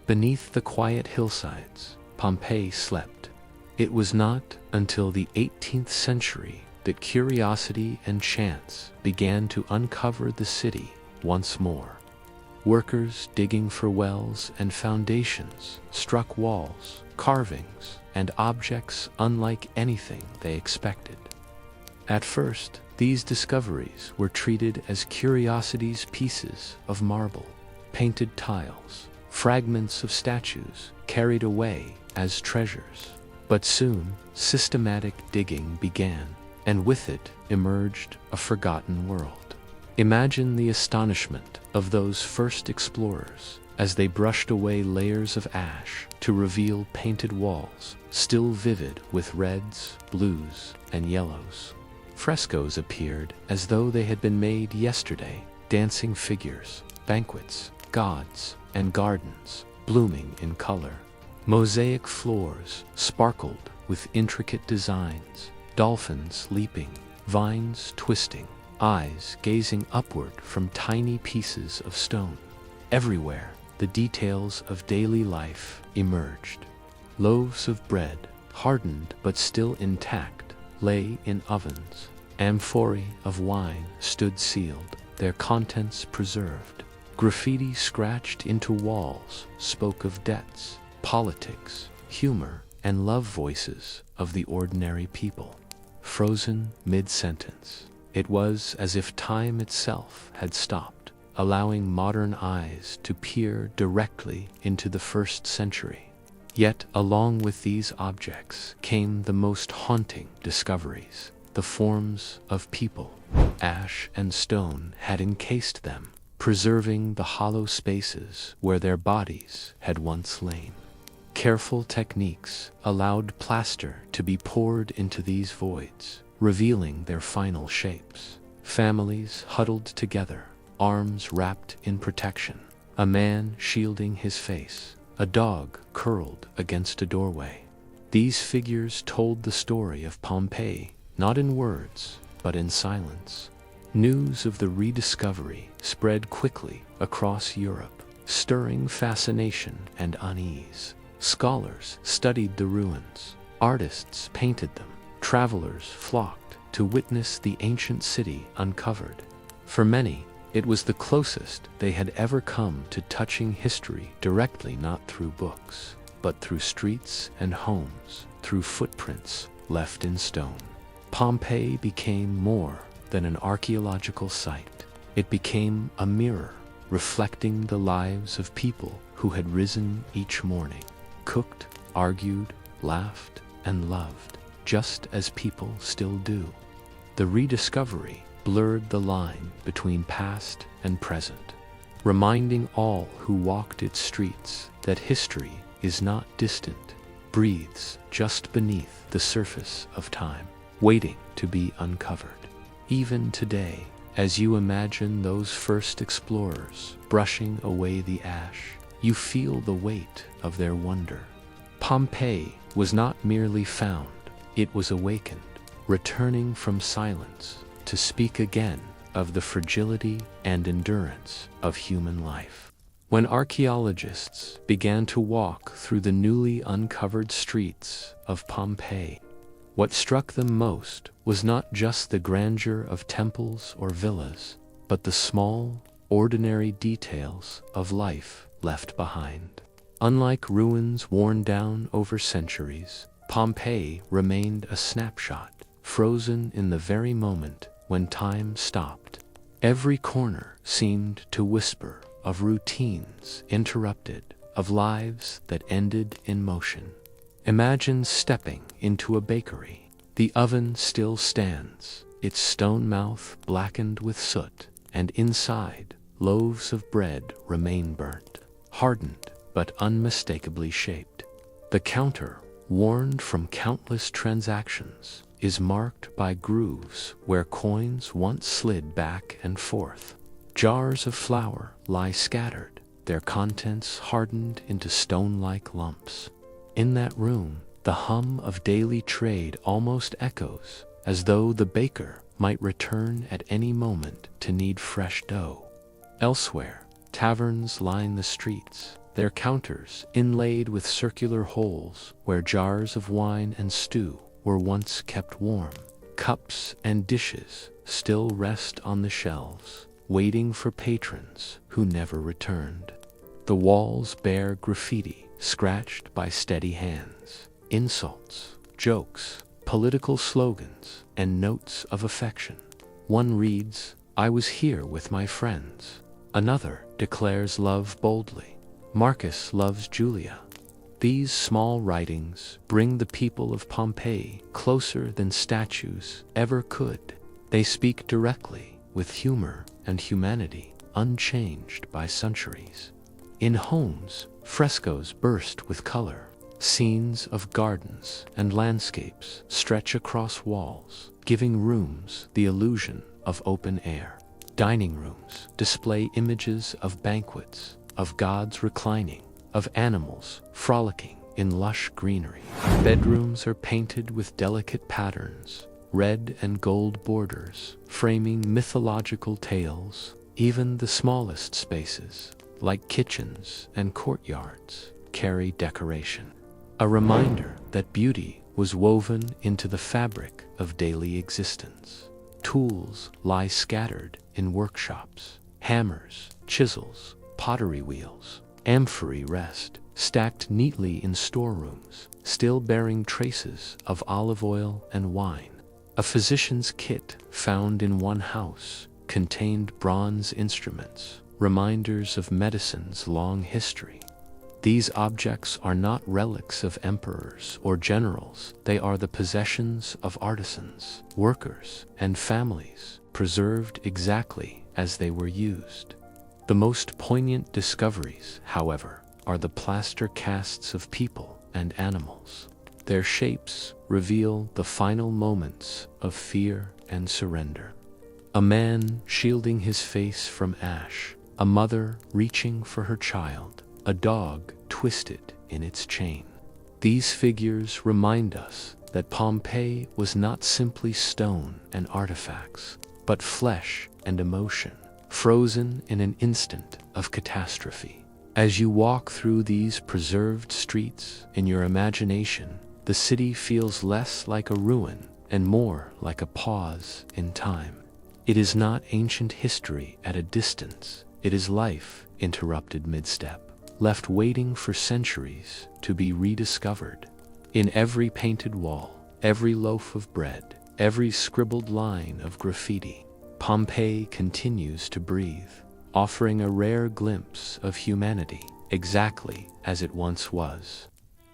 Beneath the quiet hillsides, Pompeii slept. It was not until the 18th century that curiosity and chance began to uncover the city once more. Workers digging for wells and foundations struck walls, carvings, and objects unlike anything they expected. At first, these discoveries were treated as curiosities, pieces of marble, painted tiles, fragments of statues carried away as treasures. But soon, systematic digging began, and with it emerged a forgotten world. Imagine the astonishment of those first explorers as they brushed away layers of ash to reveal painted walls, still vivid with reds, blues, and yellows. Frescoes appeared as though they had been made yesterday, dancing figures, banquets, gods, and gardens blooming in color. Mosaic floors sparkled with intricate designs, dolphins leaping, vines twisting, eyes gazing upward from tiny pieces of stone. Everywhere, the details of daily life emerged. Loaves of bread, hardened but still intact, lay in ovens. Amphorae of wine stood sealed, their contents preserved. Graffiti scratched into walls spoke of debts, politics, humor, and love voices of the ordinary people. Frozen mid-sentence, it was as if time itself had stopped, allowing modern eyes to peer directly into the first century. Yet along with these objects came the most haunting discoveries. The forms of people. Ash and stone had encased them, preserving the hollow spaces where their bodies had once lain. Careful techniques allowed plaster to be poured into these voids, revealing their final shapes. Families huddled together, arms wrapped in protection. A man shielding his face, a dog curled against a doorway. These figures told the story of Pompeii, not in words, but in silence. News of the rediscovery spread quickly across Europe, stirring fascination and unease. Scholars studied the ruins, artists painted them, travelers flocked to witness the ancient city uncovered. For many, it was the closest they had ever come to touching history directly, not through books, but through streets and homes, through footprints left in stone. Pompeii became more than an archaeological site. It became a mirror, reflecting the lives of people who had risen each morning, cooked, argued, laughed, and loved, just as people still do. The rediscovery blurred the line between past and present, reminding all who walked its streets that history is not distant, breathes just beneath the surface of time, waiting to be uncovered. Even today, as you imagine those first explorers brushing away the ash, you feel the weight of their wonder. Pompeii was not merely found, it was awakened, returning from silence to speak again of the fragility and endurance of human life. When archaeologists began to walk through the newly uncovered streets of Pompeii, what struck them most was not just the grandeur of temples or villas, but the small, ordinary details of life left behind. Unlike ruins worn down over centuries, Pompeii remained a snapshot, frozen in the very moment when time stopped. Every corner seemed to whisper of routines interrupted, of lives that ended in motion. Imagine stepping into a bakery. The oven still stands, its stone mouth blackened with soot, and inside, loaves of bread remain burnt, hardened but unmistakably shaped. The counter, worn from countless transactions, is marked by grooves where coins once slid back and forth. Jars of flour lie scattered, their contents hardened into stone-like lumps. In that room, the hum of daily trade almost echoes, as though the baker might return at any moment to knead fresh dough. Elsewhere, taverns line the streets, their counters inlaid with circular holes where jars of wine and stew were once kept warm. Cups and dishes still rest on the shelves, waiting for patrons who never returned. The walls bear graffiti scratched by steady hands, insults, jokes, political slogans, and notes of affection. One reads, "I was here with my friends." Another declares love boldly. Marcus loves Julia. These small writings bring the people of Pompeii closer than statues ever could. They speak directly, with humor and humanity, unchanged by centuries. In homes, frescoes burst with color. Scenes of gardens and landscapes stretch across walls, giving rooms the illusion of open air. Dining rooms display images of banquets, of gods reclining, of animals frolicking in lush greenery. Bedrooms are painted with delicate patterns, red and gold borders, framing mythological tales. Even the smallest spaces, like kitchens and courtyards, carry decoration. A reminder that beauty was woven into the fabric of daily existence. Tools lie scattered in workshops. Hammers, chisels, pottery wheels, amphorae rest, stacked neatly in storerooms, still bearing traces of olive oil and wine. A physician's kit found in one house contained bronze instruments, reminders of medicine's long history. These objects are not relics of emperors or generals. They are the possessions of artisans, workers, and families, preserved exactly as they were used. The most poignant discoveries, however, are the plaster casts of people and animals. Their shapes reveal the final moments of fear and surrender. A man shielding his face from ash, a mother reaching for her child, a dog twisted in its chain. These figures remind us that Pompeii was not simply stone and artifacts, but flesh and emotion, frozen in an instant of catastrophe. As you walk through these preserved streets in your imagination, the city feels less like a ruin and more like a pause in time. It is not ancient history at a distance. It is life interrupted mid-step, left waiting for centuries to be rediscovered. In every painted wall, every loaf of bread, every scribbled line of graffiti, Pompeii continues to breathe, offering a rare glimpse of humanity exactly as it once was.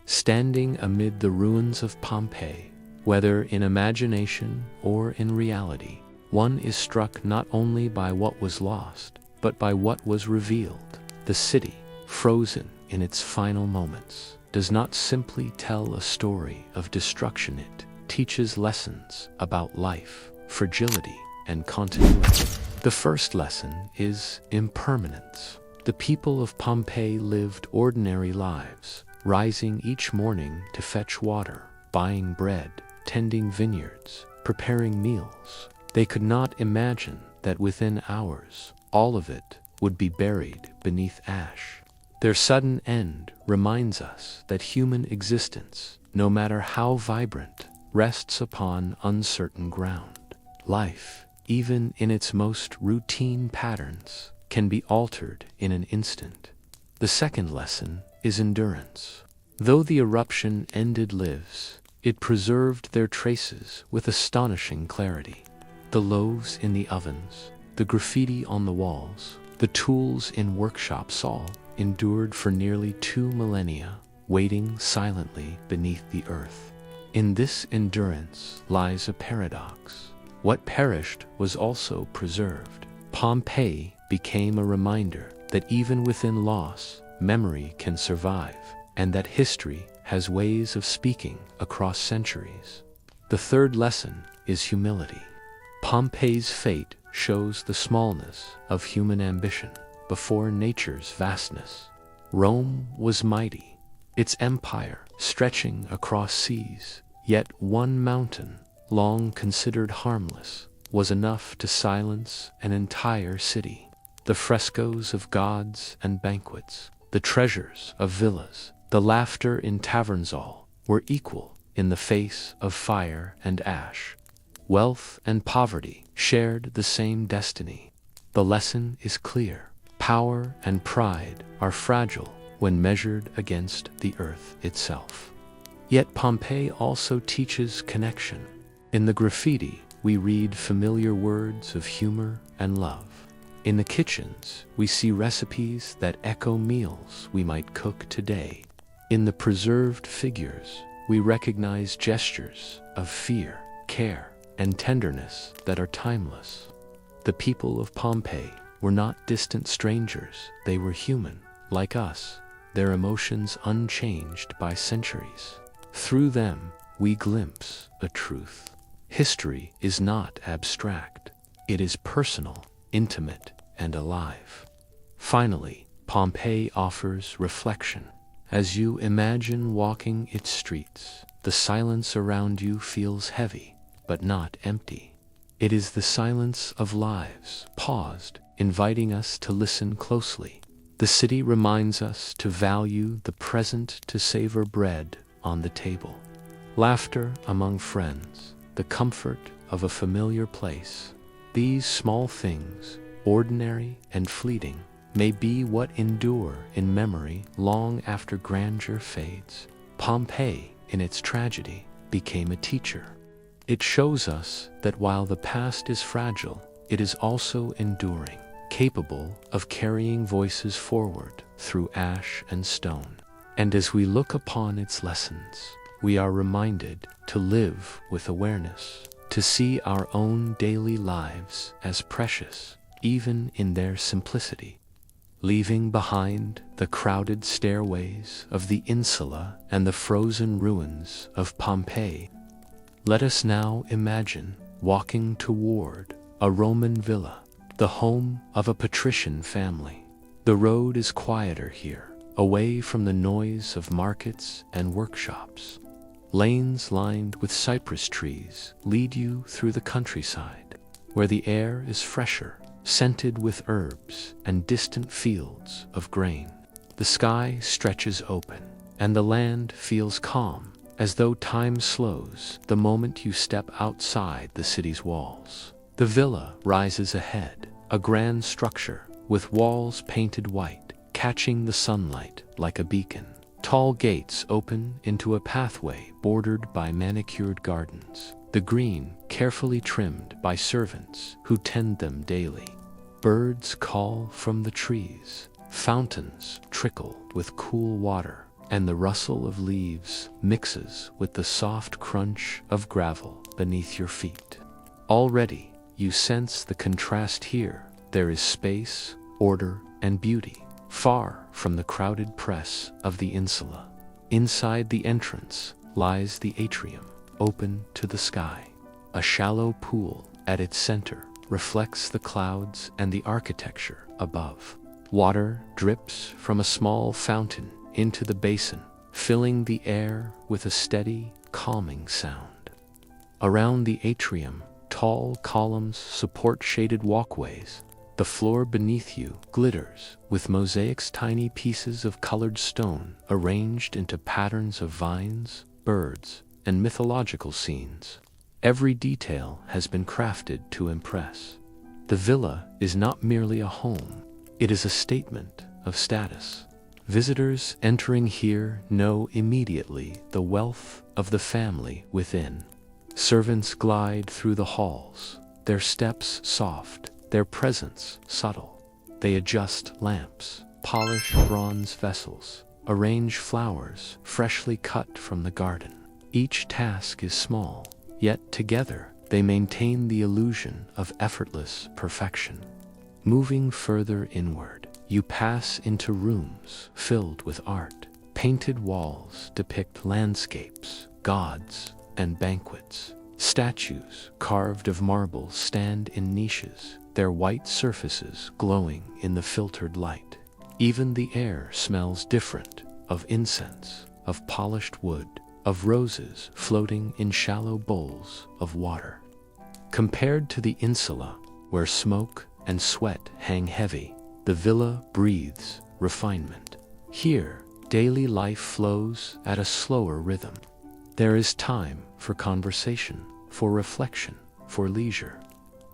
Standing amid the ruins of Pompeii, whether in imagination or in reality, one is struck not only by what was lost, but by what was revealed. The city, frozen in its final moments, does not simply tell a story of destruction. It teaches lessons about life, fragility, and continuity. The first lesson is impermanence. The people of Pompeii lived ordinary lives, rising each morning to fetch water, buying bread, tending vineyards, preparing meals. They could not imagine that within hours, all of it would be buried beneath ash. Their sudden end reminds us that human existence, no matter how vibrant, rests upon uncertain ground. Life, even in its most routine patterns, can be altered in an instant. The second lesson is endurance. Though the eruption ended lives, it preserved their traces with astonishing clarity. The loaves in the ovens, the graffiti on the walls, the tools in workshops all endured for nearly 2 millennia, waiting silently beneath the earth. In this endurance lies a paradox. What perished was also preserved. Pompeii became a reminder that even within loss, memory can survive, and that history has ways of speaking across centuries. The third lesson is humility. Pompeii's fate shows the smallness of human ambition before nature's vastness. Rome was mighty, its empire stretching across seas, yet one mountain, long considered harmless, was enough to silence an entire city. The frescoes of gods and banquets, the treasures of villas, the laughter in taverns all were equal in the face of fire and ash. Wealth and poverty shared the same destiny. The lesson is clear. Power and pride are fragile when measured against the earth itself. Yet Pompeii also teaches connection. In the graffiti, we read familiar words of humor and love. In the kitchens, we see recipes that echo meals we might cook today. In the preserved figures, we recognize gestures of fear, care, and tenderness that are timeless. The people of Pompeii were not distant strangers, they were human, like us, their emotions unchanged by centuries. Through them, we glimpse a truth. History is not abstract, it is personal, intimate, and alive. Finally, Pompeii offers reflection. As you imagine walking its streets, the silence around you feels heavy, but not empty. It is the silence of lives, paused, inviting us to listen closely. The city reminds us to value the present, to savor bread on the table, laughter among friends, the comfort of a familiar place. These small things, ordinary and fleeting, may be what endure in memory long after grandeur fades. Pompeii, in its tragedy, became a teacher. It shows us that while the past is fragile, it is also enduring, capable of carrying voices forward through ash and stone. And as we look upon its lessons, we are reminded to live with awareness, to see our own daily lives as precious, even in their simplicity. Leaving behind the crowded stairways of the insula and the frozen ruins of Pompeii, let us now imagine walking toward a Roman villa, the home of a patrician family. The road is quieter here, away from the noise of markets and workshops. Lanes lined with cypress trees lead you through the countryside, where the air is fresher, scented with herbs and distant fields of grain. The sky stretches open, and the land feels calm, as though time slows the moment you step outside the city's walls. The villa rises ahead, a grand structure with walls painted white, catching the sunlight like a beacon. Tall gates open into a pathway bordered by manicured gardens, the green carefully trimmed by servants who tend them daily. Birds call from the trees, fountains trickle with cool water, and the rustle of leaves mixes with the soft crunch of gravel beneath your feet. Already, you sense the contrast here. There is space, order, and beauty, far from the crowded press of the insula. Inside the entrance lies the atrium, open to the sky. A shallow pool at its center reflects the clouds and the architecture above. Water drips from a small fountain into the basin, filling the air with a steady, calming sound. Around the atrium, tall columns support shaded walkways. The floor beneath you glitters with mosaics, tiny pieces of colored stone arranged into patterns of vines, birds, and mythological scenes. Every detail has been crafted to impress. The villa is not merely a home, it is a statement of status. Visitors entering here know immediately the wealth of the family within. Servants glide through the halls, their steps soft, their presence subtle. They adjust lamps, polish bronze vessels, arrange flowers freshly cut from the garden. Each task is small, yet together they maintain the illusion of effortless perfection. Moving further inward, you pass into rooms filled with art, Painted walls depict landscapes, gods, and banquets. Statues carved of marble stand in niches, their white surfaces glowing in the filtered light. Even the air smells different, of incense, of polished wood, of roses floating in shallow bowls of water. Compared to the insula, where smoke and sweat hang heavy, the villa breathes refinement. Here, daily life flows at a slower rhythm. There is time for conversation, for reflection, for leisure.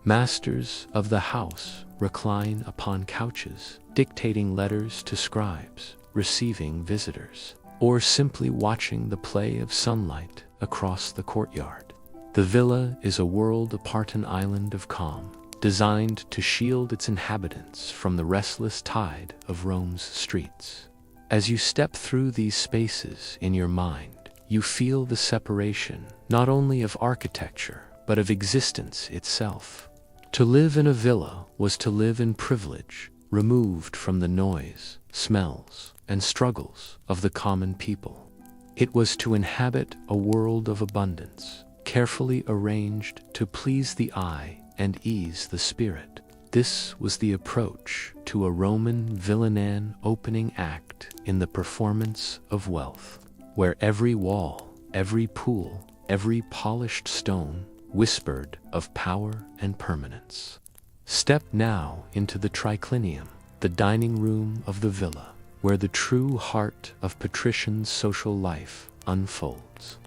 Masters of the house recline upon couches, dictating letters to scribes, receiving visitors, or simply watching the play of sunlight across the courtyard. The villa is a world apart, an island of calm, designed to shield its inhabitants from the restless tide of Rome's streets. As you step through these spaces in your mind, you feel the separation not only of architecture, but of existence itself. To live in a villa was to live in privilege, removed from the noise, smells, and struggles of the common people. It was to inhabit a world of abundance, carefully arranged to please the eye and ease the spirit. This was the approach to a Roman villanan opening act in the performance of wealth, where every wall, every pool, every polished stone whispered of power and permanence. Step now into the triclinium, the dining room of the villa, where the true heart of patrician's social life unfolds.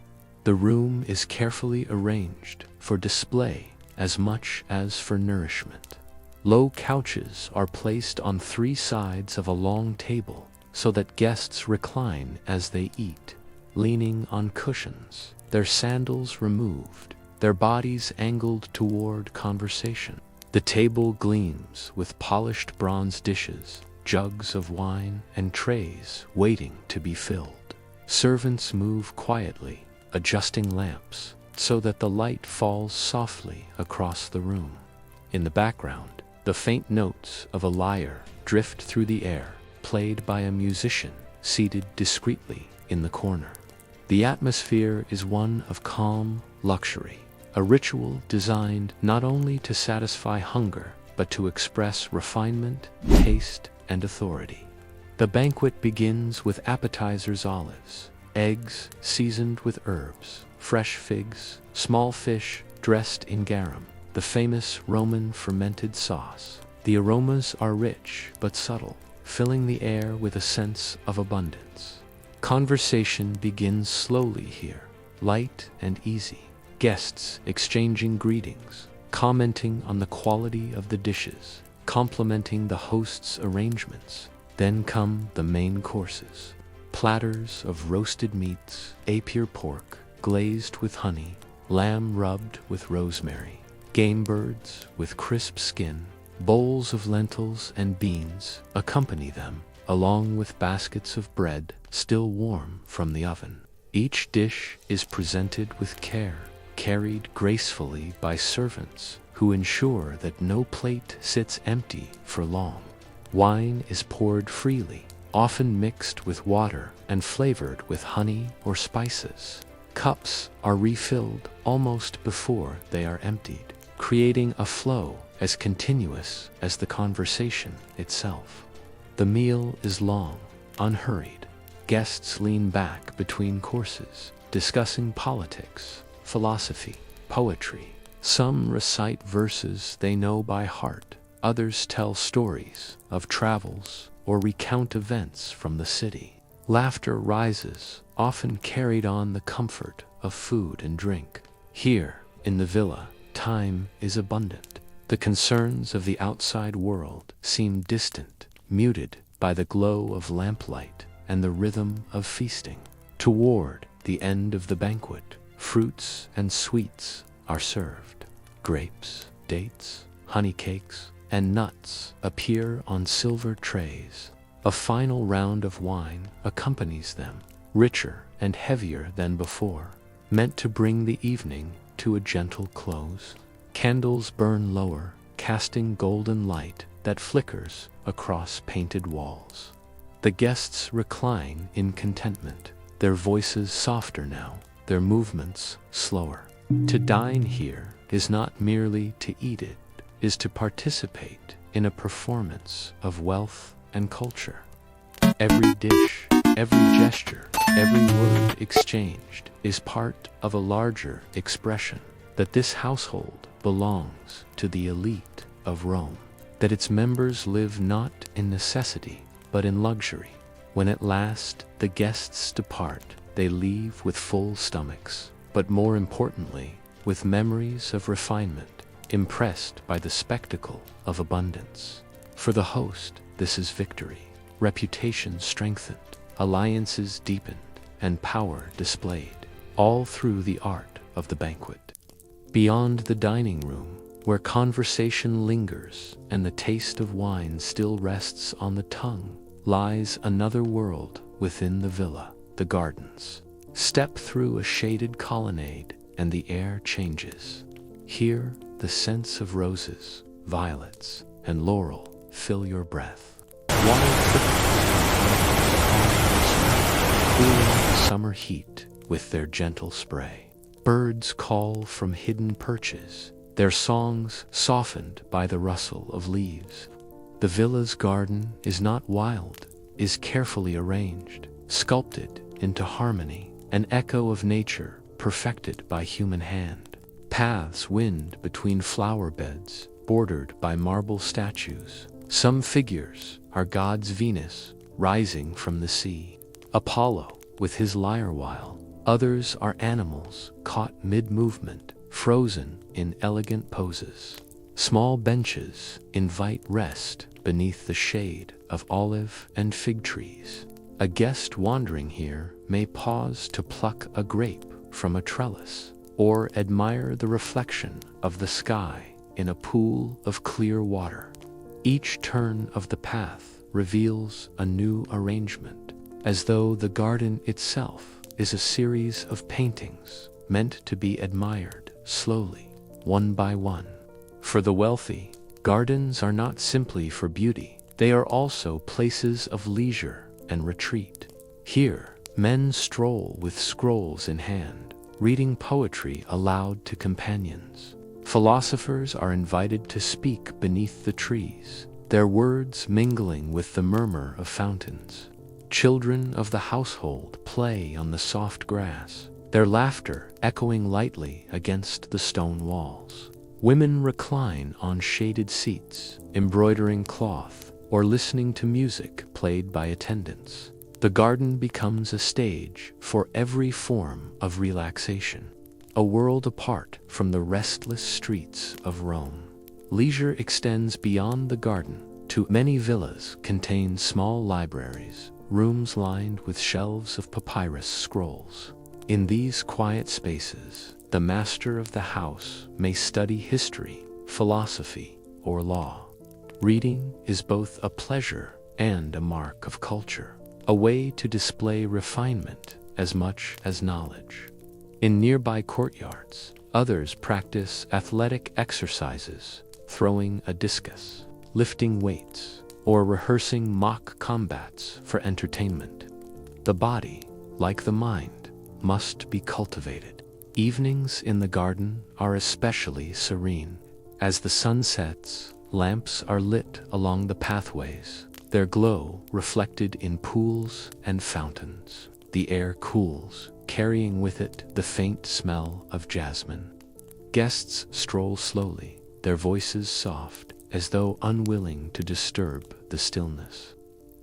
The room is carefully arranged for display as much as for nourishment. Low couches are placed on three sides of a long table so that guests recline as they eat, leaning on cushions, their sandals removed, their bodies angled toward conversation. The table gleams with polished bronze dishes, jugs of wine, and trays waiting to be filled. Servants move quietly, adjusting lamps so that the light falls softly across the room. In the background, the faint notes of a lyre drift through the air, played by a musician seated discreetly in the corner. The atmosphere is one of calm luxury, a ritual designed not only to satisfy hunger, but to express refinement, taste, and authority. The banquet begins with appetizers: olives, eggs seasoned with herbs, fresh figs, small fish dressed in garum, the famous Roman fermented sauce. The aromas are rich but subtle, filling the air with a sense of abundance. Conversation begins slowly here, light and easy. Guests exchanging greetings, commenting on the quality of the dishes, complimenting the host's arrangements. Then come the main courses. Platters of roasted meats, apir pork, glazed with honey, lamb rubbed with rosemary, game birds with crisp skin, bowls of lentils and beans accompany them, along with baskets of bread still warm from the oven. Each dish is presented with care, carried gracefully by servants who ensure that no plate sits empty for long. Wine is poured freely, often mixed with water and flavored with honey or spices. Cups are refilled almost before they are emptied, creating a flow as continuous as the conversation itself. The meal is long, unhurried. Guests lean back between courses, discussing politics, philosophy, poetry. Some recite verses they know by heart. Others tell stories of travels or recount events from the city. Laughter rises, often carried on the comfort of food and drink. Here, in the villa, time is abundant. The concerns of the outside world seem distant, muted by the glow of lamplight and the rhythm of feasting. Toward the end of the banquet, fruits and sweets are served. Grapes, dates, honey cakes, and nuts appear on silver trays. A final round of wine accompanies them, richer and heavier than before, meant to bring the evening to a gentle close. Candles burn lower, casting golden light that flickers across painted walls. The guests recline in contentment, their voices softer now, their movements slower. To dine here is not merely to eat, it is to participate in a performance of wealth and culture. Every dish, every gesture, every word exchanged is part of a larger expression that this household belongs to the elite of Rome, that its members live not in necessity but in luxury. When at last the guests depart, they leave with full stomachs, but more importantly, with memories of refinement, impressed by the spectacle of abundance. For the host, this is victory, reputation strengthened, alliances deepened, and power displayed, all through the art of the banquet. Beyond the dining room, where conversation lingers and the taste of wine still rests on the tongue, lies another world within the villa, the gardens. Step through a shaded colonnade and the air changes. Here, the scents of roses, violets, and laurel fill your breath. Water cooling the summer heat with their gentle spray. Birds call from hidden perches, their songs softened by the rustle of leaves. The villa's garden is not wild, is carefully arranged, sculpted into harmony, an echo of nature perfected by human hand. Paths wind between flower beds, bordered by marble statues. Some figures are God's Venus, rising from the sea, Apollo with his lyre, while others are animals caught mid-movement, frozen in elegant poses. Small benches invite rest beneath the shade of olive and fig trees. A guest wandering here may pause to pluck a grape from a trellis, or admire the reflection of the sky in a pool of clear water. Each turn of the path reveals a new arrangement, as though the garden itself is a series of paintings meant to be admired slowly, one by one. For the wealthy, gardens are not simply for beauty, they are also places of leisure and retreat. Here, men stroll with scrolls in hand, reading poetry aloud to companions. Philosophers are invited to speak beneath the trees, their words mingling with the murmur of fountains. Children of the household play on the soft grass, their laughter echoing lightly against the stone walls. Women recline on shaded seats, embroidering cloth, or listening to music played by attendants. The garden becomes a stage for every form of relaxation, a world apart from the restless streets of Rome. Leisure extends beyond the garden. Many villas contain small libraries, rooms lined with shelves of papyrus scrolls. In these quiet spaces, the master of the house may study history, philosophy, or law. Reading is both a pleasure and a mark of culture, a way to display refinement as much as knowledge. In nearby courtyards, others practice athletic exercises, throwing a discus, lifting weights, or rehearsing mock combats for entertainment. The body, like the mind, must be cultivated. Evenings in the garden are especially serene. As the sun sets, lamps are lit along the pathways, their glow reflected in pools and fountains. The air cools, carrying with it the faint smell of jasmine. Guests stroll slowly, their voices soft, as though unwilling to disturb the stillness.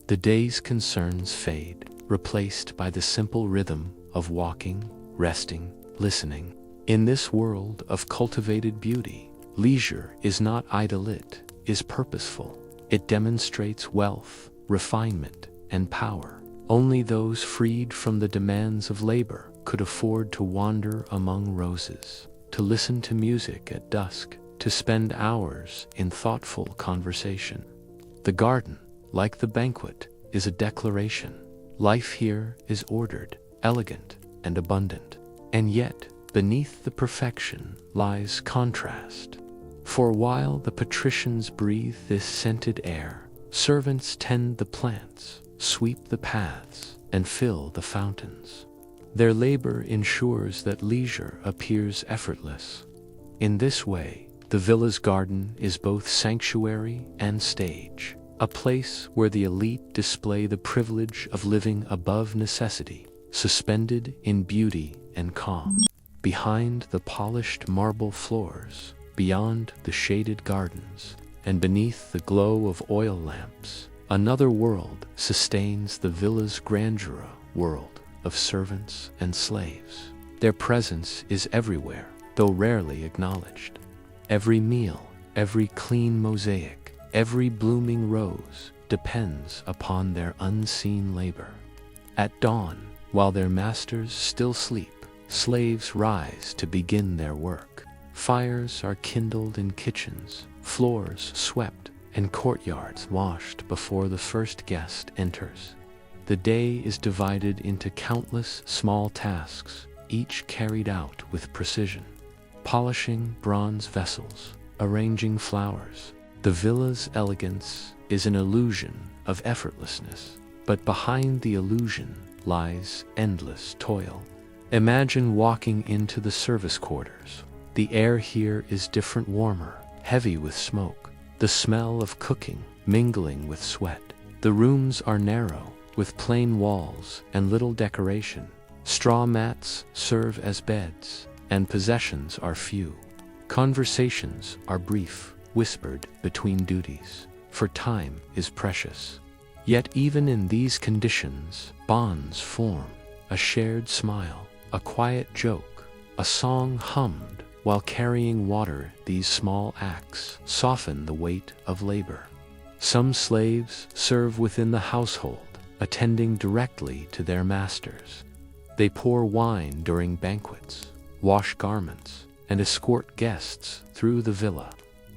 The day's concerns fade, replaced by the simple rhythm of walking, resting, listening. In this world of cultivated beauty, leisure is not idle, it is purposeful. It demonstrates wealth, refinement, and power. Only those freed from the demands of labor could afford to wander among roses, to listen to music at dusk, to spend hours in thoughtful conversation. The garden, like the banquet, is a declaration. Life here is ordered, elegant, and abundant. And yet, beneath the perfection lies contrast. For while the patricians breathe this scented air, servants tend the plants, sweep the paths, and fill the fountains. Their labor ensures that leisure appears effortless. In this way, the villa's garden is both sanctuary and stage, a place where the elite display the privilege of living above necessity, suspended in beauty and calm. Behind the polished marble floors, beyond the shaded gardens, and beneath the glow of oil lamps, another world sustains the villa's grandeur, world of servants and slaves. Their presence is everywhere, though rarely acknowledged. Every meal, every clean mosaic, every blooming rose depends upon their unseen labor. At dawn, while their masters still sleep, slaves rise to begin their work. Fires are kindled in kitchens, floors swept, and courtyards washed before the first guest enters. The day is divided into countless small tasks, each carried out with precision. Polishing bronze vessels, arranging flowers. The villa's elegance is an illusion of effortlessness, but behind the illusion lies endless toil. Imagine walking into the service quarters. The air here is different, warmer, heavy with smoke, the smell of cooking mingling with sweat. The rooms are narrow, with plain walls and little decoration. Straw mats serve as beds, and possessions are few. Conversations are brief, whispered between duties, for time is precious. Yet even in these conditions, bonds form, a shared smile, a quiet joke, a song hummed while carrying water. These small acts soften the weight of labor. Some slaves serve within the household, attending directly to their masters. They pour wine during banquets, wash garments, and escort guests through the villa.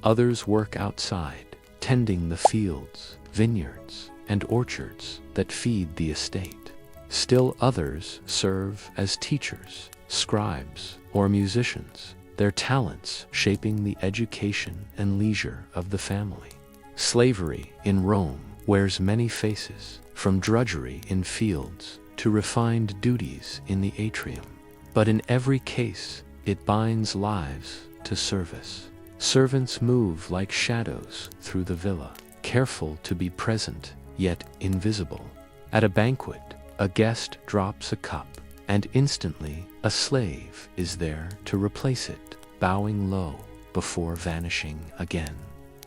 Others work outside, tending the fields, vineyards, and orchards that feed the estate. Still others serve as teachers, scribes, or musicians, their talents shaping the education and leisure of the family. Slavery in Rome wears many faces, from drudgery in fields to refined duties in the atrium. But in every case, it binds lives to service. Servants move like shadows through the villa, careful to be present, yet invisible. At a banquet, a guest drops a cup, and instantly a slave is there to replace it, bowing low before vanishing again.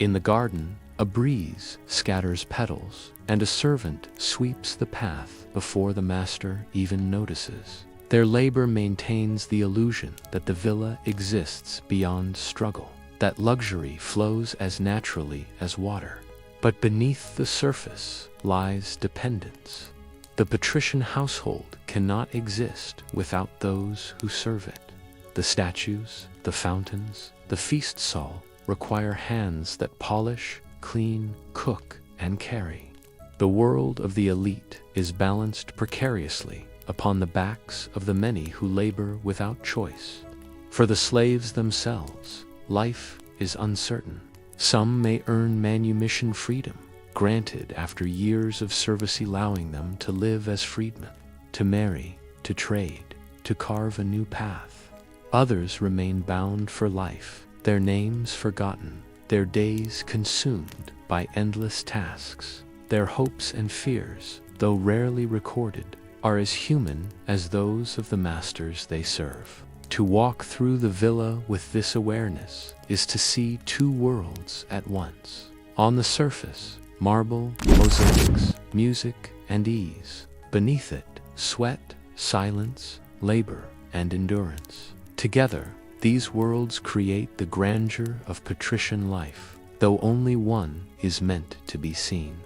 In the garden, a breeze scatters petals, and a servant sweeps the path before the master even notices. Their labor maintains the illusion that the villa exists beyond struggle, that luxury flows as naturally as water. But beneath the surface lies dependence. The patrician household cannot exist without those who serve it. The statues, the fountains, the feast saal require hands that polish, clean, cook, and carry. The world of the elite is balanced precariously upon the backs of the many who labor without choice. For the slaves themselves, life is uncertain. Some may earn manumission freedom, granted after years of service allowing them to live as freedmen, to marry, to trade, to carve a new path. Others remain bound for life, their names forgotten, their days consumed by endless tasks. Their hopes and fears, though rarely recorded, are as human as those of the masters they serve. To walk through the villa with this awareness is to see two worlds at once. On the surface, marble, mosaics, music, and ease. Beneath it, sweat, silence, labor, and endurance. Together, these worlds create the grandeur of patrician life, though only one is meant to be seen.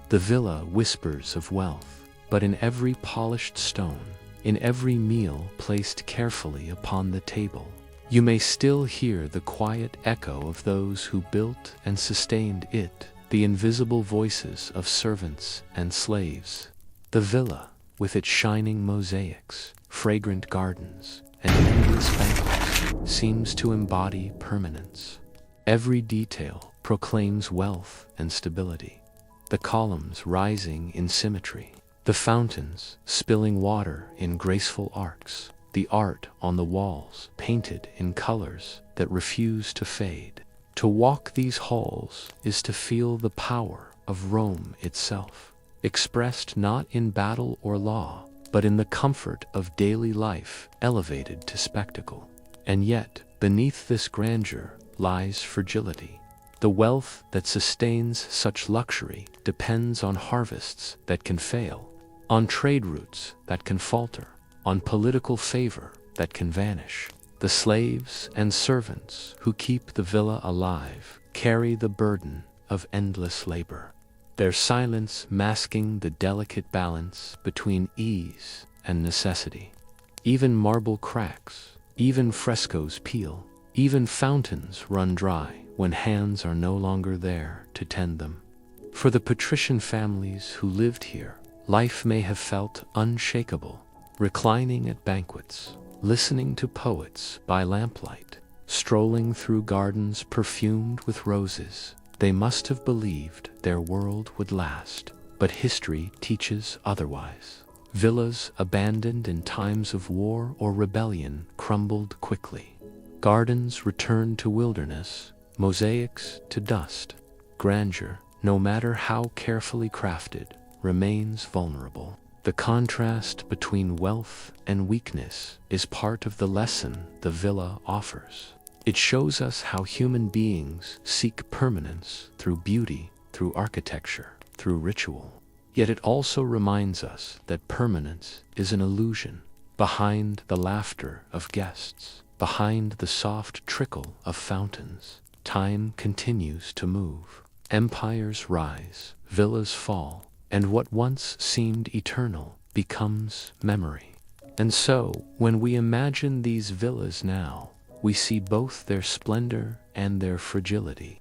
The villa whispers of wealth, but in every polished stone, in every meal placed carefully upon the table, you may still hear the quiet echo of those who built and sustained it, the invisible voices of servants and slaves. The villa, with its shining mosaics, fragrant gardens, and endless banquets, seems to embody permanence. Every detail proclaims wealth and stability. the columns rising in symmetry, the fountains spilling water in graceful arcs, the art on the walls painted in colors that refuse to fade. To walk these halls is to feel the power of Rome itself, expressed not in battle or law, but in the comfort of daily life elevated to spectacle. And yet, beneath this grandeur lies fragility. The wealth that sustains such luxury depends on harvests that can fail, on trade routes that can falter, on political favor that can vanish. The slaves and servants who keep the villa alive carry the burden of endless labor, their silence masking the delicate balance between ease and necessity. Even marble cracks, even frescoes peel, even fountains run dry when hands are no longer there to tend them. For the patrician families who lived here, life may have felt unshakable, reclining at banquets, listening to poets by lamplight, strolling through gardens perfumed with roses. They must have believed their world would last, but history teaches otherwise. Villas abandoned in times of war or rebellion crumbled quickly. Gardens returned to wilderness, mosaics to dust. Grandeur, no matter how carefully crafted, remains vulnerable. The contrast between wealth and weakness is part of the lesson the villa offers. It shows us how human beings seek permanence through beauty, through architecture, through ritual. Yet it also reminds us that permanence is an illusion. Behind the laughter of guests, behind the soft trickle of fountains, time continues to move. Empires rise, villas fall, and what once seemed eternal becomes memory. And so, when we imagine these villas now, we see both their splendor and their fragility.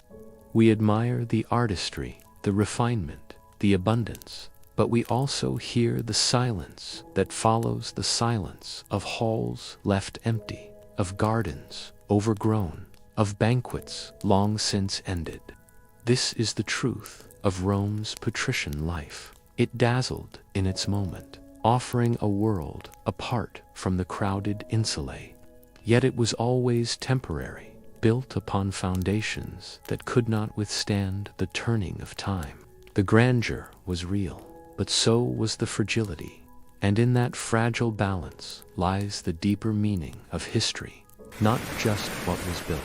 We admire the artistry, the refinement, the abundance, but we also hear the silence that follows the silence of halls left empty, of gardens overgrown, of banquets long since ended. This is the truth of Rome's patrician life. It dazzled in its moment, offering a world apart from the crowded insulae. Yet it was always temporary, built upon foundations that could not withstand the turning of time. The grandeur was real, but so was the fragility, and in that fragile balance lies the deeper meaning of history, not just what was built,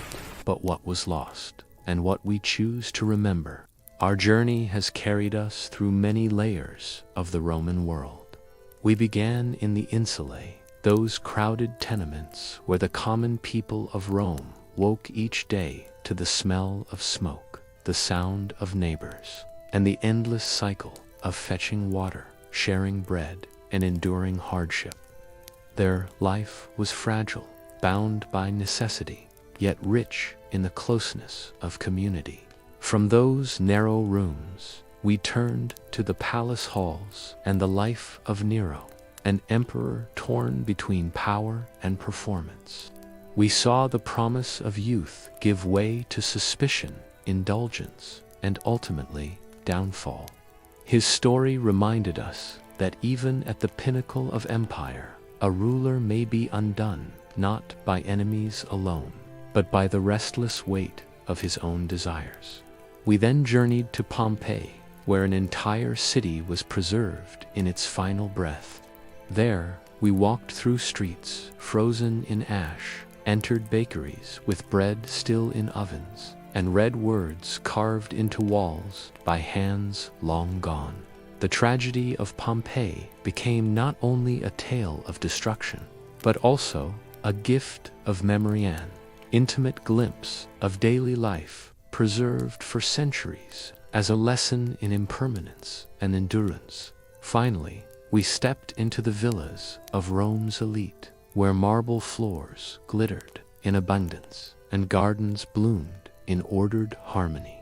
but what was lost, and what we choose to remember. Our journey has carried us through many layers of the Roman world. We began in the insulae, those crowded tenements where the common people of Rome woke each day to the smell of smoke, the sound of neighbors, and the endless cycle of fetching water, sharing bread, and enduring hardship. Their life was fragile, bound by necessity, yet rich in the closeness of community. From those narrow rooms, we turned to the palace halls and the life of Nero, an emperor torn between power and performance. We saw the promise of youth give way to suspicion, indulgence, and ultimately downfall. His story reminded us that even at the pinnacle of empire, a ruler may be undone not by enemies alone, but by the restless weight of his own desires. We then journeyed to Pompeii, where an entire city was preserved in its final breath. There, we walked through streets frozen in ash, entered bakeries with bread still in ovens, and read words carved into walls by hands long gone. The tragedy of Pompeii became not only a tale of destruction, but also a gift of memory, an intimate glimpse of daily life preserved for centuries as a lesson in impermanence and endurance. Finally, we stepped into the villas of Rome's elite, where marble floors glittered in abundance and gardens bloomed in ordered harmony.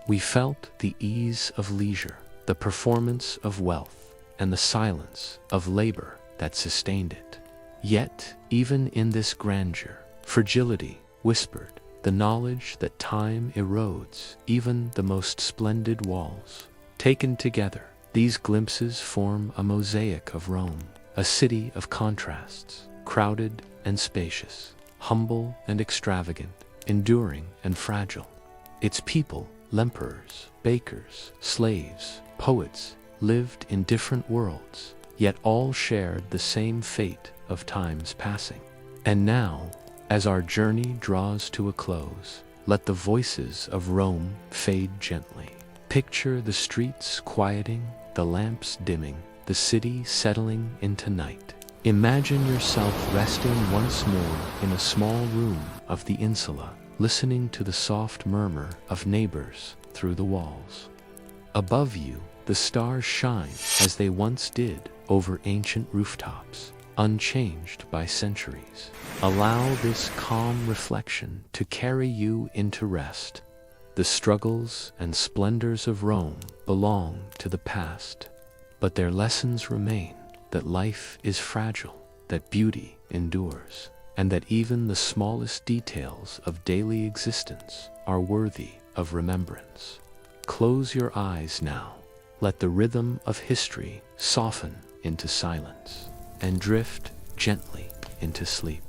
We felt the ease of leisure, the performance of wealth, and the silence of labor that sustained it. Yet, even in this grandeur, fragility whispered, the knowledge that time erodes even the most splendid walls. Taken together, these glimpses form a mosaic of Rome, a city of contrasts, crowded and spacious, humble and extravagant, enduring and fragile. Its people, lemperers, bakers, slaves, poets, lived in different worlds, yet all shared the same fate of time's passing. And now, as our journey draws to a close, let the voices of Rome fade gently. Picture the streets quieting, the lamps dimming, the city settling into night. Imagine yourself resting once more in a small room of the insula, listening to the soft murmur of neighbors through the walls. Above you, the stars shine as they once did over ancient rooftops, unchanged by centuries. Allow this calm reflection to carry you into rest. The struggles and splendors of Rome belong to the past, but their lessons remain, that life is fragile, that beauty endures, and that even the smallest details of daily existence are worthy of remembrance. Close your eyes now. Let the rhythm of history soften into silence and drift gently into sleep.